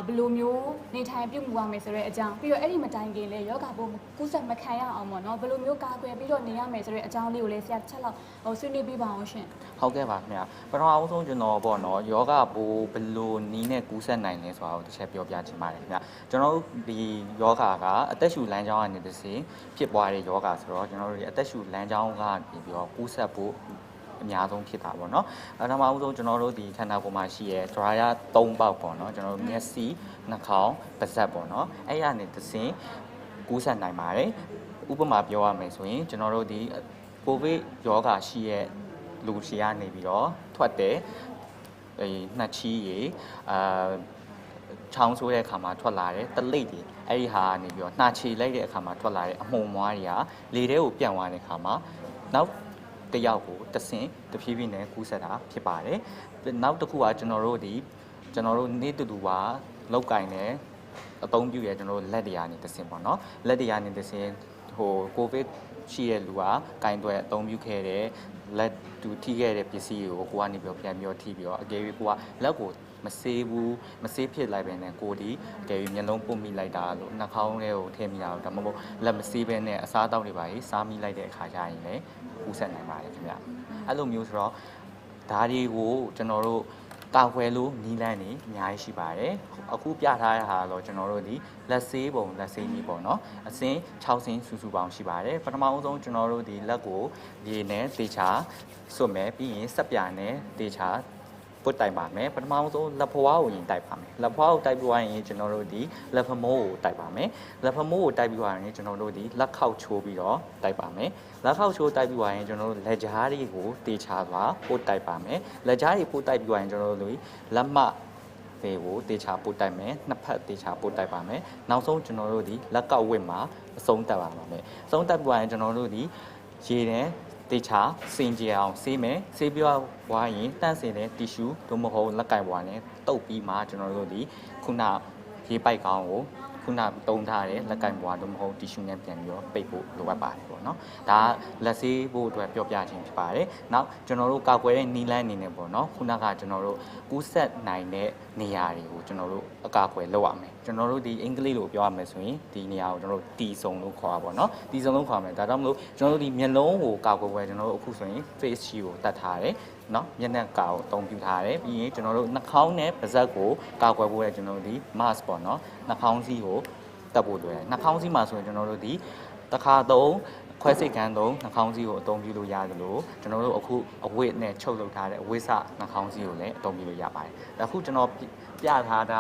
ဘယ်လိုမျိုးနေထိုင်ပြုမှုရမယ်ဆိုတဲ့အကြောင်းပြီးတော့အဲ့ဒီမတိုင်ခင်လေယောဂါပိုးကူးစက်မခံရအောင်ပေါ့နော်ဘယ်လိုမျိုးကာကွယ်ပြီးတော့နေရမယ်ဆိုတဲ့အကြောင်းလေးကိုလည်းဆရာချက်လောက်ဆွေးနွေးပေးပါအောင်ရှင်ဟုတ်ကဲ့ပါခင်ဗျာပထမအဆုံးကျွန်တော်ပေါ့နော်ယောဂါပိုးဘယ်လိုနီးနဲ့ကူးစက်နိုင်လဲဆိုတာကိုတစ်ချက်ပြောပြချင်ပါတယ်ခင်ဗျာကျွန်တော်တို့ဒီယောဂါကအသက်ရှူလမ်းကြောင်းကနေတစ်ဆင့်ဖြစ်ပွားတဲ့ယောဂါဆိုတော့ကျွန်တော်တို့ဒီအသက်ရှူလမ်းကြောင်းကနေပြီးတော့ကူးစက်ဖို့အများဆုံးဖြစ်တာပေါ့နော်ပထမဦးဆုံးကျွန်တော်တို့ဒီခန္ဓာကိုယ်မှာရှိရဲ dryer 3ပေါက်ပေါ့နော်ကျွန်တော်တို့မျက်စိနှာခေါင်းပါးစပ်ပေါ့နော်အဲ့ရနေသစင်ကူးစက်နိုင်ပါတယ်ဥပမာပြောရမယ်ဆိုရင်ကျွန်တော်တို့ဒီကိုဗစ်ရောဂါရှိရဲ့လူရှိရနေပြီးတော့ထွက်တဲ့နှာချီးရေချောင်းဆိုးတဲ့အခါမှာထွက်လာတယ်တလိပ်တွေအဲ့ဒီဟာနေပြီးတော့နှာချေလိုက်တဲ့အခါမှာထွက်လာတဲ့အမှုန်မွားတွေကလေထဲကိုပြန့်သွားတဲ့အခါမှာနောက်တယောက်ကိုတဆင်တဖြည်းဖြည်းနဲ့ကူးဆက်တာဖြစ်ပါတယ်။နောက်တစ်ခုကကျွန်တော်တို့နေ့တူတူပါလောက်ကင်နဲ့အသုံးပြုရကျွန်တော်တို့လက်တရားနေတဆင်ပေါ့နော်။လက်တရားနေတဆင်ကိုဗစ်ရှိတဲ့လူကကင်တွယ်အသုံးပြုခဲ့တဲ့လက်တူထိခဲ့တဲ့ပစ္စည်းကိုကိုကနေပြီးပြန်ပြီးထိပြီးတော့အကယ်၍ကိုကလက်ကိုမဆေးဖြစ်လိုက်ပဲနဲ့ကိုဒီအကယ်၍မျက်လုံးပုတ်မိလိုက်တာလို့နှာခေါင်းထဲကိုထည့်မိတာလို့ဒါမှမဟုတ်လက်မဆေးပဲနဲ့အစားအသောက်တွေပါကြီးစားမိလိုက်တဲ့အခါကျရင်လည်းကူးစက်နိုင်ပါတယ်ခင်ဗျအဲ့လိုမျိုးဆိုတော့ဒါတွေကိုကျွန်တော်တို့ကာကွယ်လို့နီးလန်းနေအများကြီးရှိပါတယ်အခုပြထားတဲ့ဟာတော့ကျွန်တော်တို့ဒီလက်ဆေးပုံလက်ဆေးနည်းပေါ့နော်အစင်း6စင်းစုစုပေါင်းရှိပါတယ်ပထမအဆုံးကျွန်တော်တို့ဒီလက်ကိုရေနဲ့တေချာစွတ်မယ်ပြီးရင်စက်ပြာနဲ့တေချာပုတ်တိုက်ပါမယ်ပထမဆုံးလက်ဖွားကိုရင်တိုက်ပါမယ်လက်ဖွားကိုတိုက်ပြီးသွားရင်ကျွန်တော်တို့ဒီလက်ဖမိုးကိုတိုက်ပါမယ်လက်ဖမိုးကိုတိုက်ပြီးသွားရင်ကျွန်တော်တို့ဒီလက်ခောက်ချိုးပြီးတော့တိုက်ပါမယ်လက်ခောက်ချိုးတိုက်ပြီးသွားရင်ကျွန်တော်တို့လက်ကြားတွေကိုတေချာစွာပုတ်တိုက်ပါမယ်လက်ကြားတွေပုတ်တိုက်ပြီးသွားရင်ကျွန်တော်တို့လက်မတွေကိုတေချာပုတ်တိုက်မယ်နှစ်ဖက်တေချာပုတ်တိုက်ပါမယ်နောက်ဆုံးကျွန်တော်တို့ဒီလက်ကောက်ဝစ်မှာအဆုံးတက်ပါမယ်အဆုံးတက်ပြီးသွားရင်ကျွန်တော်တို့ဒီရေနဲ့တေချာစင်ကြအောင်ဆေးမယ်ဆေးပြီးွားရင်တန့်စင်တဲ့တီရှူတို့မဟုတ်လက်ကင်ဘွားနဲ့တုပ်ပြီးမှကျွန်တော်တို့ဒီခုနရေးပိုက်ကောင်းကိုခုနတုံးထားတဲ့လက်ကင်ဘွားတို့မဟုတ်တီရှူနဲ့ပြန်ပြီးတော့ပိတ်ဖို့လိုအပ်ပါတယ်ပေါ့နော်ဒါလက်ဆေးဖို့အတွက်ပြောပြခြင်းဖြစ်ပါတယ်နောက်ကျွန်တော်တို့ကာကွယ်တဲ့နီလန်းအနေနဲ့ပေါ့နော်ခုနကကျွန်တော်တို့ကူးဆက်နိုင်တဲ့နေရာတွေကိုကျွန်တော်တို့အကာအကွယ်လုပ်ရမယ်ကျွန်တော်တို့ဒီအင်္ဂလိပ်လိုပြောရမယ်ဆိုရင်ဒီနေရာကိုကျွန်တော်တို့တီဆုံလို့ခေါ်တာပေါ့နော်တီဆုံလို့ခေါ်မယ်ဒါကြောင့်မလို့ကျွန်တော်တို့ဒီမျက်လုံးကိုကာကွယ်ပွဲကျွန်တော်တို့အခုဆိုရင် face shield ကိုတတ်ထားတယ်နော်မျက်နှာကာကိုအသုံးပြုထားတယ်ပြီးရင်ကျွန်တော်တို့နှာခေါင်းနဲ့ပါးစပ်ကိုကာကွယ်ဖို့ရကျွန်တော်တို့ဒီ mask ပေါ့နော်နှာခေါင်းစည်းကိုတက်ဖို့လွယ်နှာခေါင်းစည်းမှာဆိုရင်ကျွန်တော်တို့ဒီတစ်ခါသုံးခွဲစိတ်ကန်းသုံးနှာခေါင်းစည်းကိုအသုံးပြုလို့ရတယ်လို့ကျွန်တော်တို့အခုအဝတ်နဲ့ချုပ်လုပ်ထားတဲ့အဝတ်စနှာခေါင်းစည်းကိုလည်းအသုံးပြုလို့ရပါတယ်အခုကျွန်တော်ပြထားတဲ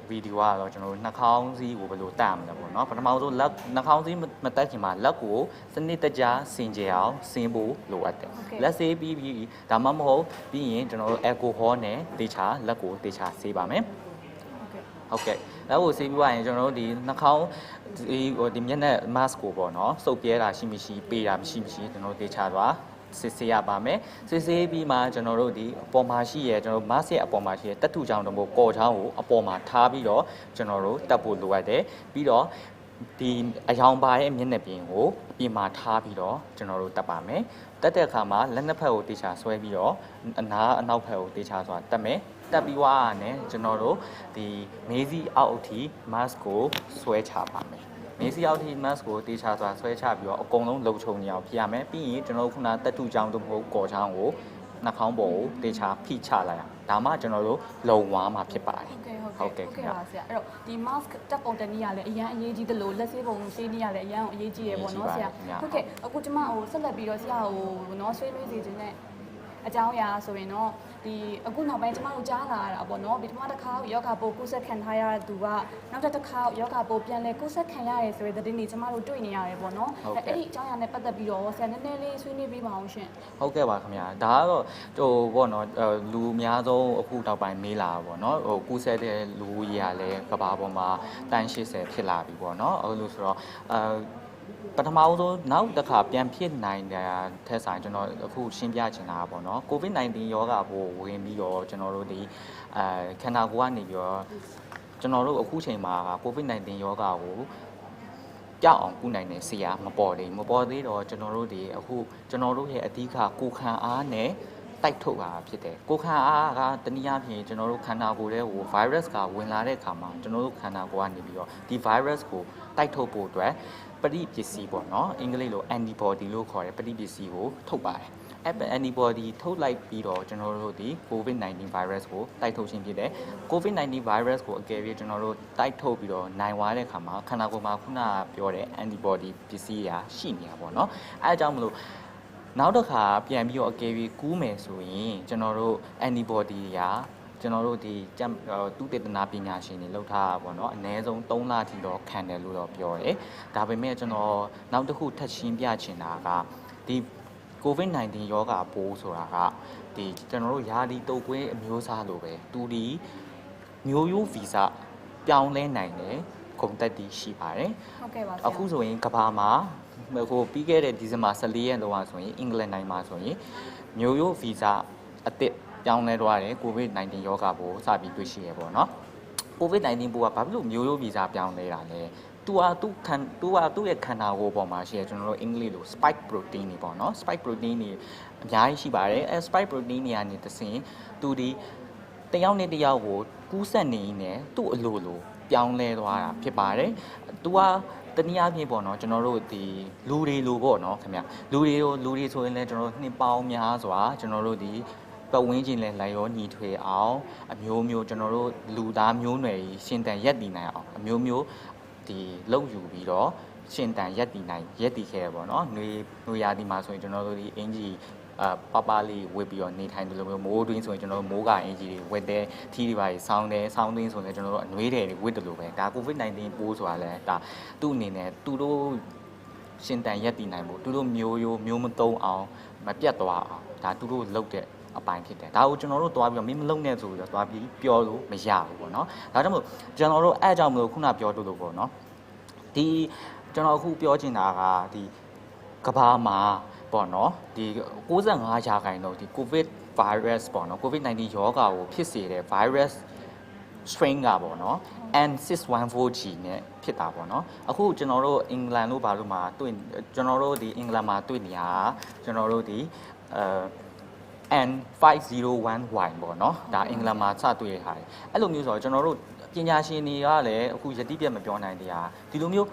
့ဗီဒီယိုကတော့ကျွန်တော်တို့နှာခေါင်းစည်းကိုဘယ်လိုတတ်မလဲပေါ့နော်ပထမဆုံးလက်နှာခေါင်းစည်းမတက်ခင်မှာလက်ကိုစနစ်တကျဆင်ကြအောင်ဆင်းဖို့လိုအပ်တယ်လက်ဆေးပြီးဒါမှမဟုတ်ပြီးရင်ကျွန်တော်တို့အယ်ကိုဟောနဲ့တေချာလက်ကိုတေချာဆေးပါမယ်ဟုတ်ကဲ့လက်ကိုဆေးပြီးသွားရင်ကျွန်တော်တို့ဒီနှာခေါင်းဒီမျက်နှာ mask ကိုပေါ့နော်စုပ်ပြဲတာရှိမရှိပေးတာမရှိကျွန်တော်တို့တေချာသွားစစ်ဆေးရပါမယ်စစ်ဆေးပြီးမှကျွန်တော်တို့ဒီအပေါ်မှာရှိရဲကျွန်တော် mask ရဲ့အပေါ်မှာရှိရဲတက်ထူချောင်းတို့ကော်ချောင်းကိုအပေါ်မှာထားပြီးတော့ကျွန်တော်တို့တက်ဖို့လိုအပ်တယ်ပြီးတော့ဒီအယောင်ပါရဲ့မျက်နှာပြင်ကိုအပြင်မှာထားပြီးတော့ကျွန်တော်တို့တက်ပါမယ်တက်တဲ့အခါမှာလက်နှစ်ဖက်ကိုတေချာဆွဲပြီးတော့အနောက်ဖက်ကိုတေချာစွာတက်မယ်တက်ပြီးွားရတယ်ကျွန်တော်တို့ဒီမေးစီအောက်အထိ mask ကိုဆွဲချပါမယ် မေးစီရောက်ဒီ mask ကိုတေချာစွာဆွဲချပြီးတော့အကုန်လုံးလုံခြုံနေအောင်ဖြစ်ရမယ်ပြီးရင်ကျွန်တော်တို့ခုနတက်တူချောင်းတို့မဟုတ်ကော်ချောင်းကိုနှာခေါင်းပေါ်ကိုတေချာဖိချလိုက်အောင်ဒါမှကျွန်တော်တို့လုံဝါမှာဖြစ်ပါတယ်ဟုတ်ကဲ့ပါဆရာအဲ့တော့ဒီ mask တက်ပုံတနည်းရလဲအရန်အရေးကြီးတယ်လို့လက်ဆေးပုံဆေးနည်းရလဲအရန်အရေးကြီးရပေါ့နော်ဆရာဟုတ်ကဲ့အခုကျမဟိုဆက်လက်ပြီးတော့ဆရာဟိုနော်ဆွေးနွေးစီခြင်းနဲ့အကြောင်းအရာဆိုရင်တော့ဒီအခုနောက်ပိုင်းကျမတို့ကြားလာရတာပေါ့နော်ဒီပထမတစ်ခါယောဂပိုးကုသခံထားရတဲ့သူကနောက်တစ်ခါယောဂပိုးပြန်လဲကုသခံရတယ်ဆိုတဲ့သတင်းတွေကျမတို့တွေ့နေရတယ်ပေါ့နော်အဲ့ဒီအကြောင်းအရာနဲ့ပတ်သက်ပြီးတော့ဆရာနည်းနည်းလေးဆွေးနွေးပေးပါအောင်ရှင်ဟုတ်ကဲ့ပါခင်ဗျာဒါကတော့ဟိုပေါ့နော်လူအများဆုံးအခုနောက်ပိုင်းမေးလာပေါ့နော်ဟိုကုသတဲ့လူကြီးကလည်းကဘာပေါ်မှာတန်း80ဖြစ်လာပြီပေါ့နော်အဲ့လိုဆိုတော့ပထမဆုံးနောက်တစ်ခါပြန်ဖြစ်နိုင်တဲ့ထက်ဆိုင်ကျွန်တော်အခုရှင်းပြချင်တာပေါ့နော် COVID-19 ရောဂါပိုးဝင်ပြီးတော့ကျွန်တော်တို့ဒီခန္ဓာကိုယ်ကနေပြီးတော့ကျွန်တော်တို့အခုချိန်မှာ COVID-19 ရောဂါကိုကြောက်အောင်ကုနိုင်တဲ့ဆရာမပေါ်သေးတော့ကျွန်တော်တို့ဒီအခုကျွန်တော်တို့ရဲ့အဓိကကိုခံအားနဲ့တိုက်ထုတ်တာဖြစ်တယ်ကိုခံအားကတနည်းအားဖြင့်ကျွန်တော်တို့ခန္ဓာကိုယ်ထဲကို virus ကဝင်လာတဲ့အခါမှာကျွန်တော်တို့ခန္ဓာကိုယ်ကနေပြီးတော့ဒီ virus ကိုတိုက်ထုတ်ဖို့အတွက်ပဋိပစ္စည်းပေါ့နော်အင်္ဂလိပ်လို antibody လို့ခေါ်တဲ့ပဋိပစ္စည်းကိုထုတ်ပါတယ်အဲ့ antibody ထုတ်လိုက်ပြီးတော့ကျွန်တော်တို့ဒီ COVID-19 virus ကိုတိုက်ထုတ်ခြင်းဖြစ်တယ် COVID-19 virus ကိုအကယ်၍ကျွန်တော်တို့တိုက်ထုတ်ပြီးတော့နိုင်သွားတဲ့အခါမှာခန္ဓာကိုယ်မှာခုနကပြောတဲ့ antibody ပစ္စည်းရာရှိနေတာပေါ့နော်အဲအကြောင်းမလို့နောက်တစ်ခါပြန်ပြီးတော့အကယ်၍ကူးမယ်ဆိုရင်ကျွန်တော်တို့ antibody ရာကျွန်တော်တို့ဒီသူတေသနာပညာရှင်တွေလောက်ထားတာပေါ့နော်အနည်းဆုံး3လထိတော့ခံတယ်လို့တော့ပြောတယ်ဒါပေမဲ့ကျွန်တော်နောက်တစ်ခုထပ်ရှင်းပြချင်တာကဒီ COVID-19 ရောဂါပိုးဆိုတာကဒီကျွန်တော်တို့ယာဒီတုပ်ကွေးအမျိုးအစားလိုပဲသူဒီမျိုးရိုးဗီဇပြောင်းလဲနိုင်တယ်ဂုဏ်သက်တည်ရှိပါတယ်ဟုတ်ကဲ့ပါဆရာအခုဆိုရင်ကဘာမှာဟိုပြီးခဲ့တဲ့ဒီဇင်ဘာ14ရက်လောက်ဆိုရင်အင်္ဂလန်နိုင်ငံမှာဆိုရင်မျိုးရိုးဗီဇအသစ်ပြောင်းလဲသွားတယ် COVID-19 ရောဂါပိုးစပြီးတွေ့ရှိရပေါ့နော် COVID-19 ပိုးကဘာဖြစ်လို့မျိုးရိုးဗီဇပြောင်းလဲတာလဲသူ့ရဲ့ခန္ဓာကိုယ်ပေါ်မှာရှိရကျွန်တော်တို့အင်္ဂလိပ်လို spike protein တွေပေါ့နော် spike protein တွေအများကြီးရှိပါတယ်အဲ spike protein တွေကနေတစ်ဆင့်သူဒီတယောက်နဲ့တယောက်ကိုကူးစက်နေနေသူ့အလိုလိုပြောင်းလဲသွားတာဖြစ်ပါတယ်သူကတနည်းအားဖြင့်ပေါ့နော်ကျွန်တော်တို့ဒီလူတွေလိုပေါ့နော်ခင်ဗျလူတွေဆိုရင်လည်းကျွန်တော်တို့နှစ်ပေါင်းများစွာကျွန်တော်တို့ဒီပတ်ဝန်းကျင်လည်းလိုက်ရောညီထွေအောင်အမျိုးမျိုးကျွန်တော်တို့လူသားမျိုးနွယ်ကြီးရှင်တန်ရက်တည်နိုင်အောင်အမျိုးမျိုးဒီလောက်ယူပြီးတော့ရှင်တန်ရက်တည်ခဲ့ရပေါ့နော်ຫນွေရာသီမှာဆိုရင်ကျွန်တော်တို့ဒီအင်ဂျီပလေးဝစ်ပြီးတော့နေထိုင်တယ်လို့မျိုးမိုးတွင်းဆိုရင်ကျွန်တော်တို့မိုးကအင်ဂျီတွေဝစ်တယ်ထီးတွေပါဆောင်းတယ်ဆောင်းတွင်းဆိုရင်ကျွန်တော်တို့အနှွေးတယ်တွေဝစ်တယ်လို့ပဲဒါ COVID-19 ပိုးဆိုတာလဲဒါသူ့အနေနဲ့သူတို့ရှင်တန်ရက်တည်နိုင်ဖို့သူတို့မျိုးမသုံးအောင်မပြတ်သွားအောင်ဒါသူတို့လုပ်တဲ့အပိုင်းဖြစ်တယ်ဒါကိုကျွန်တော်တို့တွားပြီးတော့မင်းမလုံနဲ့ဆိုပြီးတော့တွားပြီးပြောလို့မရဘူးပေါ့နော်ဒါကြောင့်မို့ကျွန်တော်တို့အဲအကြောင်းမလို့ခုနပြောလို့ပေါ့နော်ဒီကျွန်တော်အခုပြောချင်တာကဒီကဘာမှာပေါ့နော်ဒီ65ရာခိုင်နှုန်းဒီ COVID virus ပေါ့နော် COVID-19 ရောဂါကိုဖြစ်စေတဲ့ virus strain ကပေါ့နော် N614G နဲ့ဖြစ်တာပေါ့နော်အခုကျွန်တော်တို့အင်္ဂလန်လို့ဘာလို့မှာတွေ့ကျွန်တော်တို့ဒီအင်္ဂလန်မှာတွေ့နေရကျွန်တော်တို့ဒီN501Y ပေါ့နော်ဒါအင်္ဂလန်မှာစတွေ့ရတာအဲ့လိုမျိုးဆိုတော့ကျွန်တော်တို့ပညာရှင်တွေကလည်းအခုယတိပြတ်မပြောနိုင်တရားဒီလိုမျို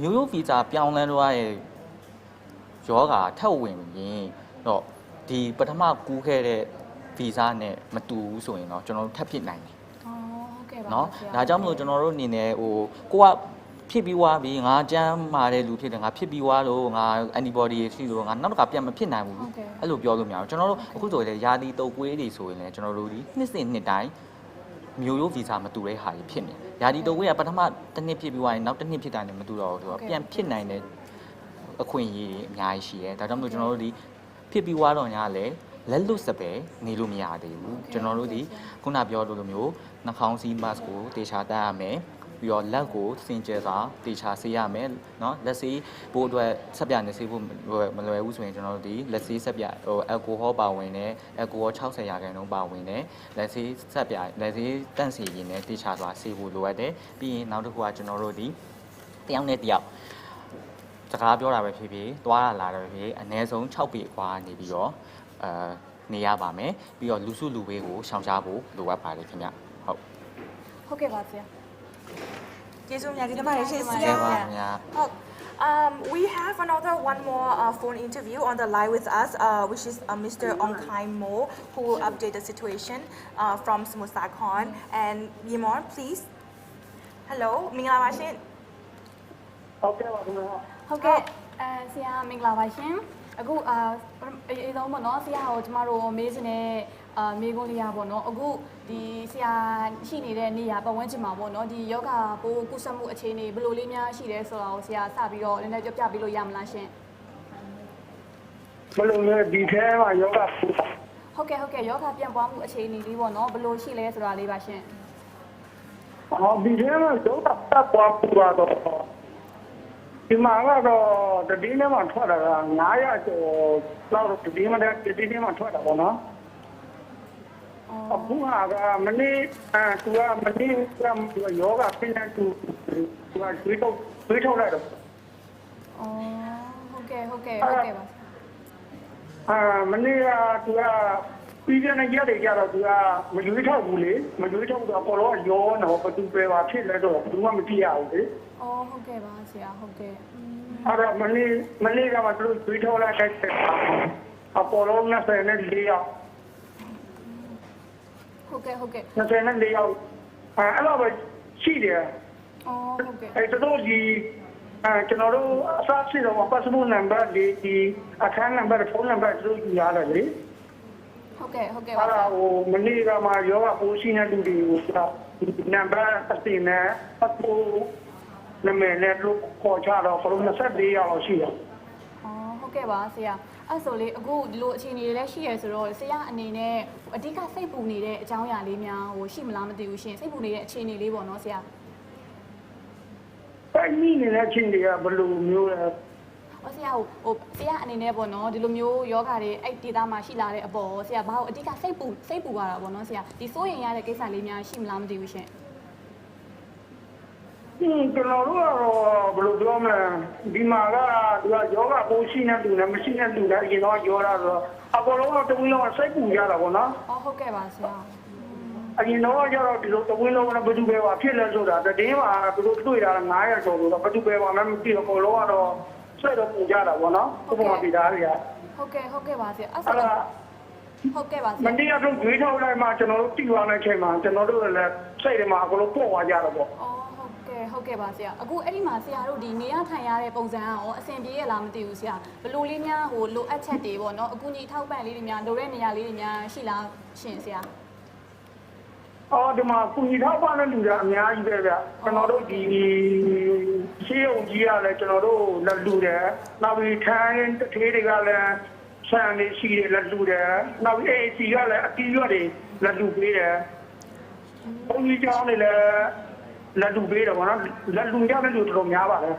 းမျိုးရိုးဗီဇပြောင်းလဲသွားတဲ့ယောဂါထက်ဝင်ရင်တော့ဒီပထမကူးခဲ့တဲ့ဗီဇနဲ့မတူဘူးဆိုရင်တော့ကျွန်တော်တို့ထပ်ဖြစ်နိုင်တယ်ဟုတ်ကဲ့ပါเนาะဒါကြောင့်မလို့ကျွန်တော်တို့အနေနဲ့ဟိုကိုကဖြစ်ပြီးွားပြီးငါကြမ်းမာတဲ့လူဖြစ်တယ်ငါဖြစ်ပြီးွားလို့ငါ antibody ရှိလို့ငါနောက်တစ်ခါပြန်မဖြစ်နိုင်ဘူးအဲ့လိုပြောလို့မရဘူးကျွန်တော်တို့အခုဆိုရင်ယာတီတုပ်ကွေးတွေဆိုရင်လည်းကျွန်တော်တို့ဒီနှစ်စဉ်နှစ်တိုင်းမျိုးရိုးဗီဇမတူတဲ့ဟာတွေဖြစ်နေယာတီတုပ်ကွေးကပထမတစ်နှစ်ဖြစ်ပြီးွားရင်နောက်တစ်နှစ်ဖြစ်တာနဲ့မတူတော့ဘူးဆိုတော့ပြန်ဖြစ်နိုင်တဲ့အခွင့်အရေးတွေအများကြီးရှိတယ်ဒါကြောင့်မလို့ကျွန်တော်တို့ဒီဖြစ်ပြီးွားတော့ညာလည်းလက်လွတ်စပယ်နေလို့မရသေးဘူးကျွန်တော်တို့ဒီခုနပြောလိုမျိုးနှာခေါင်းစည်း mask ကိုတေချာတက်ရမယ်ပြီးတော့လက်ကိုစင်ကြယ်စွာတေချာဆေးရမယ်เนาะလက်ဆေးဖို့အတွက်ဆက်ပြနေဆေးဖို့မလွယ်ဘူးဆိုရင်ကျွန်တော်တို့ဒီလက်ဆေးဆက်ပြဟိုအယ်ကိုဟောပါဝင်တယ်အယ်ကိုဟော60ရာခိုင်နှုန်းပါဝင်တယ်လက်ဆေးဆက်ပြလက်ဆေးတန့်စီရင်နဲ့တေချာစွာဆေးဖို့လိုအပ်တယ်ပြီးရင်နောက်တစ်ခုကကျွန်တော်တို့ဒီတယောက်နဲ့တယောက်စကားပြောတာပဲဖြစ်ဖြစ်သွားတာလာတာပဲဖြစ်အနည်းဆုံး6ပေခွာနေပြီးတော့နေရပါမယ်ပြီးတော့လူစုလူဝေးကိုရှောင်ရှားဖို့လိုအပ်ပါတယ်ခင်ဗျဟုတ်ကဲ့ပါဆရာ ကျေးဇူးများတင်ပါတယ်ရှင်ဆ ကဲ ရာ ပါခင်ဗျာ ဟုတ်we have another one more phone interview on the line with us, which is Mr. Ong Khai Mo, who will update the situation from Samut Sakhon. And Yimon, please. Hello, မင်္ဂလာပါရှင် ဟုတ်ကဲ့ပါခင်ဗျာ ဟုတ်ကဲ့ဆရာမင်္ဂလာပါရှင်အခုအေးဆုံးပေါ့နော်ဆရာကိုကျမတို့မေးချင်တဲ့မေးခွန်းလေးရပေါ့နော်အခုဒီဆရာရှိနေတဲ့နေရာပတ်ဝန်းကျင်မှာပေါ့နော်ဒီယောဂပိုးကုသမှုအခြေအနေဘယ်လိုလေးများရှိတယ်ဆိုတာကိုဆရာစပြီးတော့နည်းနည်းပြောပြပေးလို့ရမလားရှင် ဘယ်လိုလဲဒီထဲမှာယောဂ ဟုတ်ကဲ့ယောဂပြန့်ပွားမှုအခြေအနေလေးပေါ့နော်ဘယ်လိုရှိလဲဆိုတာလေးပါရှင် ဒီထဲမှာယောဂတက်ပွားပူပါတော့ဒီမှာကတော့တတိနဲ့မှထွက်တာက900ကျော်လောက်တတိနဲ့မှထွက်တာပေါ့နော်အခုဟာကမနေ့သူကမနေ့ကယောဂဖိနေသူကတွေးထုတ်လိုက်တော့ ဟုတ်ကဲ့ပါ မနေ့ကသူကပြီးတဲ့နေ့ရက်တွေကြတော့သူကမရွေးထုတ်ဘူးလေမရွေးထုတ်တော့ပေါ်တော့ရောတော့ဘသူပဲပါဖြစ်လဲတော့ဘူးမှမကြည့်ရဘူးလေ ဟုတ်ကဲ့ပါဆရာဟုတ်ကဲ့ အဲ့တော့မနေ့ကမှသူရွေးထုတ်လိုက်တဲ့အပေါ်တော့24ရောက် ဟုတ်ကဲ့ 24ရောက်အဲ့တော့ပဲရှိတယ် ဟုတ်ကဲ့ အဲ့တော့ဒီကျွန်တော်တို့အစားဖြစ်တော့ passport number ဒီအခန်း number ဖုန်း number သူယူရတယ်လေ ဟုတ်ကဲ့ အဲ့ဒါဟိုမနေ့ကမှယောဂပိုးရှိတဲ့လူတွေကိုနံပါတ်အစင်းနဲ့ပတ်ဖို့နမည်နဲ့လို့ခေါ်ချတော့24ရောက်ရှိတယ် ဟုတ်ကဲ့ပါဆရာအဲ့ဆိုလေအခုဒီလိုအခြေအနေတွေလည်းရှိရဆိုတော့ဆရာအနေနဲ့အဓိကစိတ်ပူနေတဲ့အကြောင်းအရာလေးများဟိုရှိမလားမသိဘူးရှင်စိတ်ပူနေတဲ့အခြေအနေလေးပေါ့နော်ဆရာ အဲ့ဒီနေတဲ့ချင်းတွေကဘယ်လိုမျိုးလဲ ဆရာဆရာအနေနဲ့ပေါ့နော်ဒီလိုမျိုးယောဂတွေအဲ့ဒေတာမှာရှိလာတဲ့အပေါ်ဆရာဘာလို့အဓိကစိတ်ပူပါတာပေါ့နော်ဆရာဒီစိုးရင်ရတဲ့ကိစ္စလေးများရှိမလားမသိဘူးရှင် ကျွန်တော်တို့ကတော့ဘယ်လိုပြောမလဲဒီမှာကသူကယောဂပိုးရှိနေတူနဲ့မရှိနေတူနဲ့အရင်တော့ပြောတာဆိုတော့အကုန်လုံးတော့တဝင်းလုံးစိတ်ပူကြတာပေါ့နော် ဟုတ်ကဲ့ပါဆရာ အရင်တော့ကျတော့ဒီလိုတဝင်းလုံးကဘယ်သူပဲပါဖြစ်လဲဆိုတာတည်င်းမှာသူတို့တွေ့တာ900ကျော်ဆိုတော့ဘယ်သူပဲပါမှမသိတော့အကုန်လုံးကတော့ဆွဲတော့ပူကြတာပေါ့နော်ဥပမာပြည်သားတွေက ဟုတ်ကဲ့ပါဆရာအဲ့ဆိုဟုတ်ကဲ့ပါဆ မ ရာ နေ့ကတော့တွေးထောက်လိုက်မှကျွန်တော်တို့တိသွားတဲ့အချိန်မှာကျွန်တော်တို့လည်းစိတ်ထဲမှာအကုန်လုံးပေါ့သွားကြတော့ပေါ့ ဟုတ်ကဲ့ပါဆရာအခုအဲ့ဒီမှာဆရာတို့ဒီနေရထိုင်ရတဲ့ပုံစံကရောအဆင်ပြေရလားမသိဘူးဆရာဘယ်လိုလေးများဟိုလိုအပ်ချက်တွေပေါ့နော်အကူကြီးထောက်ပံ့လေးတွေများလိုတဲ့နေရာလေးတွေများရှိလားရှင်ဆရာ ဒီမှာကုညီထောက်ပံ့တဲ့လူတွေအများကြီးပဲဗျကျွန်တော်တို့ဒီရှေးုံကြီးကလည်းကျွန်တော်တို့လက်လူတယ်နောက်ပြီးထိုင်းတထေးတွေကလည်းဆန်လေးရှိတယ်လက်လူတယ်နောက်ပြီး AC ကလည်းအတီးရွက်တွေလက်လူပေးတယ်ဘုန်းကြီးကျောင်းတွေလည်းလက်လူပေးတယ်ဗောနော်လက်လူရတဲ့လူတော်တော်များပါတယ်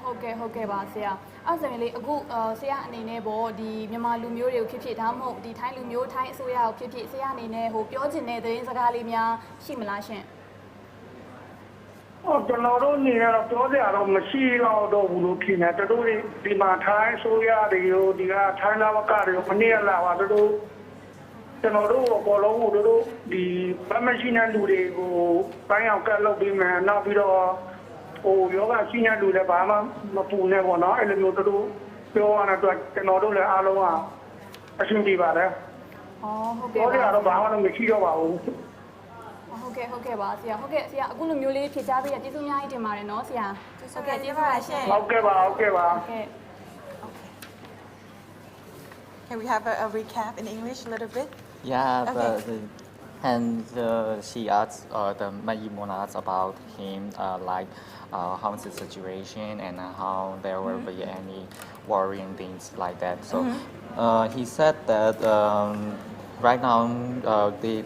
ဟုတ်ကဲ့ပါဆရာအဲ့ဆိုရင်လေအခုဆရာအနေနဲ့ပေါ့ဒီမြန်မာလူမျိုးတွေကိုဖြစ်ဒါမှမဟုတ်ဒီထိုင်းလူမျိုးထိုင်းအစိုးရကိုဖြစ်ဆရာအနေနဲ့ဟိုပြောချင်တဲ့သတင်းစကားလေးများရှိမလားရှင် ကျွန်တော်တို့နေတော့ပြောစရာတော့မရှိတော့ဘူးလို့ဖြစ်နေတို့ဒီမှာထိုင်းဆိုရတွေကိုဒီကထိုင်းလာဝကတွေကိုမနေ့ကလာပါတို့ကျွန်တော်တို့အပေါ်လုံးကိုတို့ဒီဗမရှိတဲ့လူတွေကိုပိုင်းအောင်ကတ်လုပ်ပြီးမှနောက်ပြီးတော့ဟိုယောဂရှိတဲ့လူလည်းဘာမှမပူနဲ့ပေါ့နော်အဲ့လိုမျိုးတို့ပြောရတဲ့အတွက်ကျွန်တော်တို့လည်းအားလုံးကအဆင်ပြေပါတယ်ဟုတ်ကဲ့ ပြောစရာတော့ဘာမှမရှိတော့ပါဘူး ဟုတ်ကဲ့ပါဆရာအခုလိုမျိုးလေးဖြေချပေးရကျေးဇူးအများကြီးတင်ပါတယ်နော်ဆရာဟုတ်ကဲ့ကျေးဇူးပါရှင် ဟုတ်ကဲ့ပါ Can we have a recap in English a little bit? Yeah, Okay. and she asked the Mayimon asked about him, like how's the situation and how there will be any worrying things like that. So he said that right now they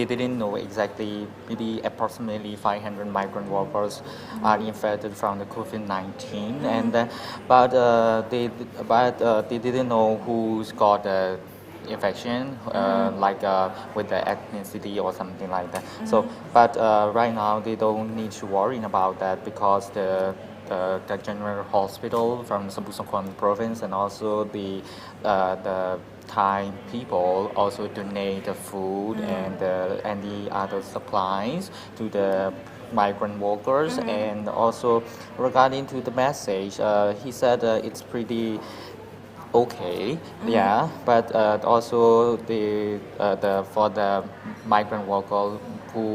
didn't know exactly, maybe approximately 500 migrant workers are infected from the COVID-19, and but they didn't know who's got the infection, like with the ethnicity or something like that. So, but right now they don't need to worry about that because the general hospital from Samut Sakhon province and also the Thai people also donate the food and the other supplies to the migrant workers. And also regarding to the message, he said it's pretty okay, yeah, but also for the migrant worker who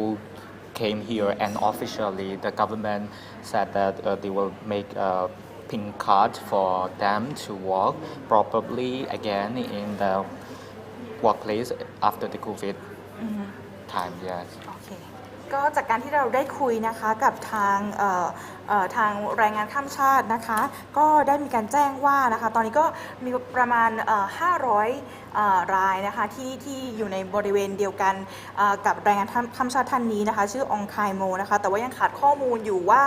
came here and officially the government said that they will make a pink card for them to work properly again in the workplace after the COVID time, yes. โอเคก็จากการที่เราได้คุยนะคะกับทางแรงงานข้ามชาตินะคะก็ได้มีการแจ้งว่านะคะตอนนี้ก็มีประมาณ500รายนะคะที่อยู่ในบริเวณเดียวกันกับแรงงานข้ามชาติท่านนี้นะคะชื่อองคายโมนะคะแต่ว่ายังขาดข้อมูลอยู่ว่า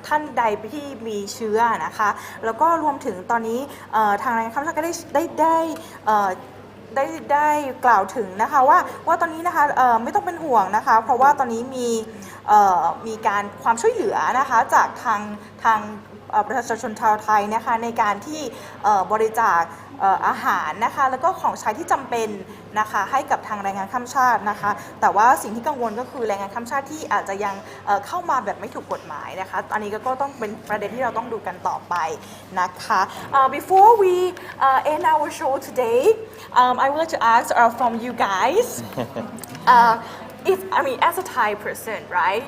ท่านใดที่มีเชื้อนะคะแล้วก็รวมถึงตอนนี้ทางแรงงานข้ามชาติก็ได้กล่าวถึงนะคะว่าตอนนี้นะคะไม่ต้องเป็นห่วงนะคะเพราะว่าตอนนี้มีการความช่วยเหลือนะคะจากทางประชาชนชาวไทยนะคะในการที่บริจาคอาหารนะคะแล้วก็ของใช้ที่จำเป็นนะคะให้กับทางแรงงานข้ามชาตินะคะแต่ว่าสิ่งที่กังวลก็คือแรงงานข้ามชาติที่อาจจะยังเข้ามาแบบไม่ถูกกฎหมายนะคะอันนี้ก็ต้องเป็นประเด็นที่เราต้องดูกันต่อไปนะคะ Before we end our show today I would like to ask from you guys as a Thai person, right?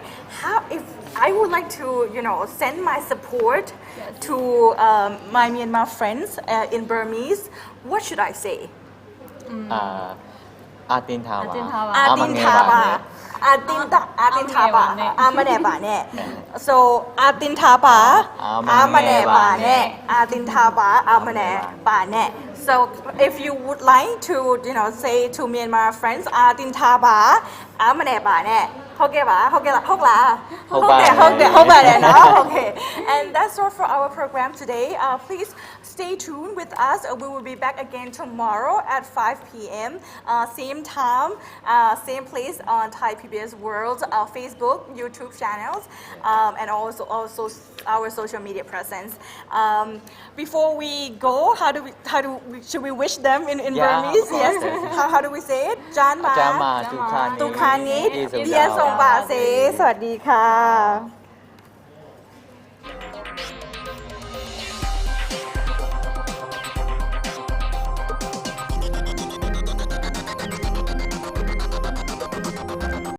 If I would like to, send my support to my Myanmar friends in Burmese, what should I say? Atin Thawa. Atin Thaba. Atin Thaba. Amane Bane. So Atin Thaba. Amane Bane. Atin Thaba. Amane Bane. So if you would like to, say to Myanmar friends, Atin Thaba. Amane Bane. Okay. And that's all for our program today. Please stay tuned with us. We will be back again tomorrow at 5 p.m. Same time, same place on Thai PBS World Facebook, YouTube channels, and also our social media presence. Before we go, should we wish them in Burmese? Yes. How do we say it? Janma. Tukani. Dia Songba Se. สวัสดีค่ะ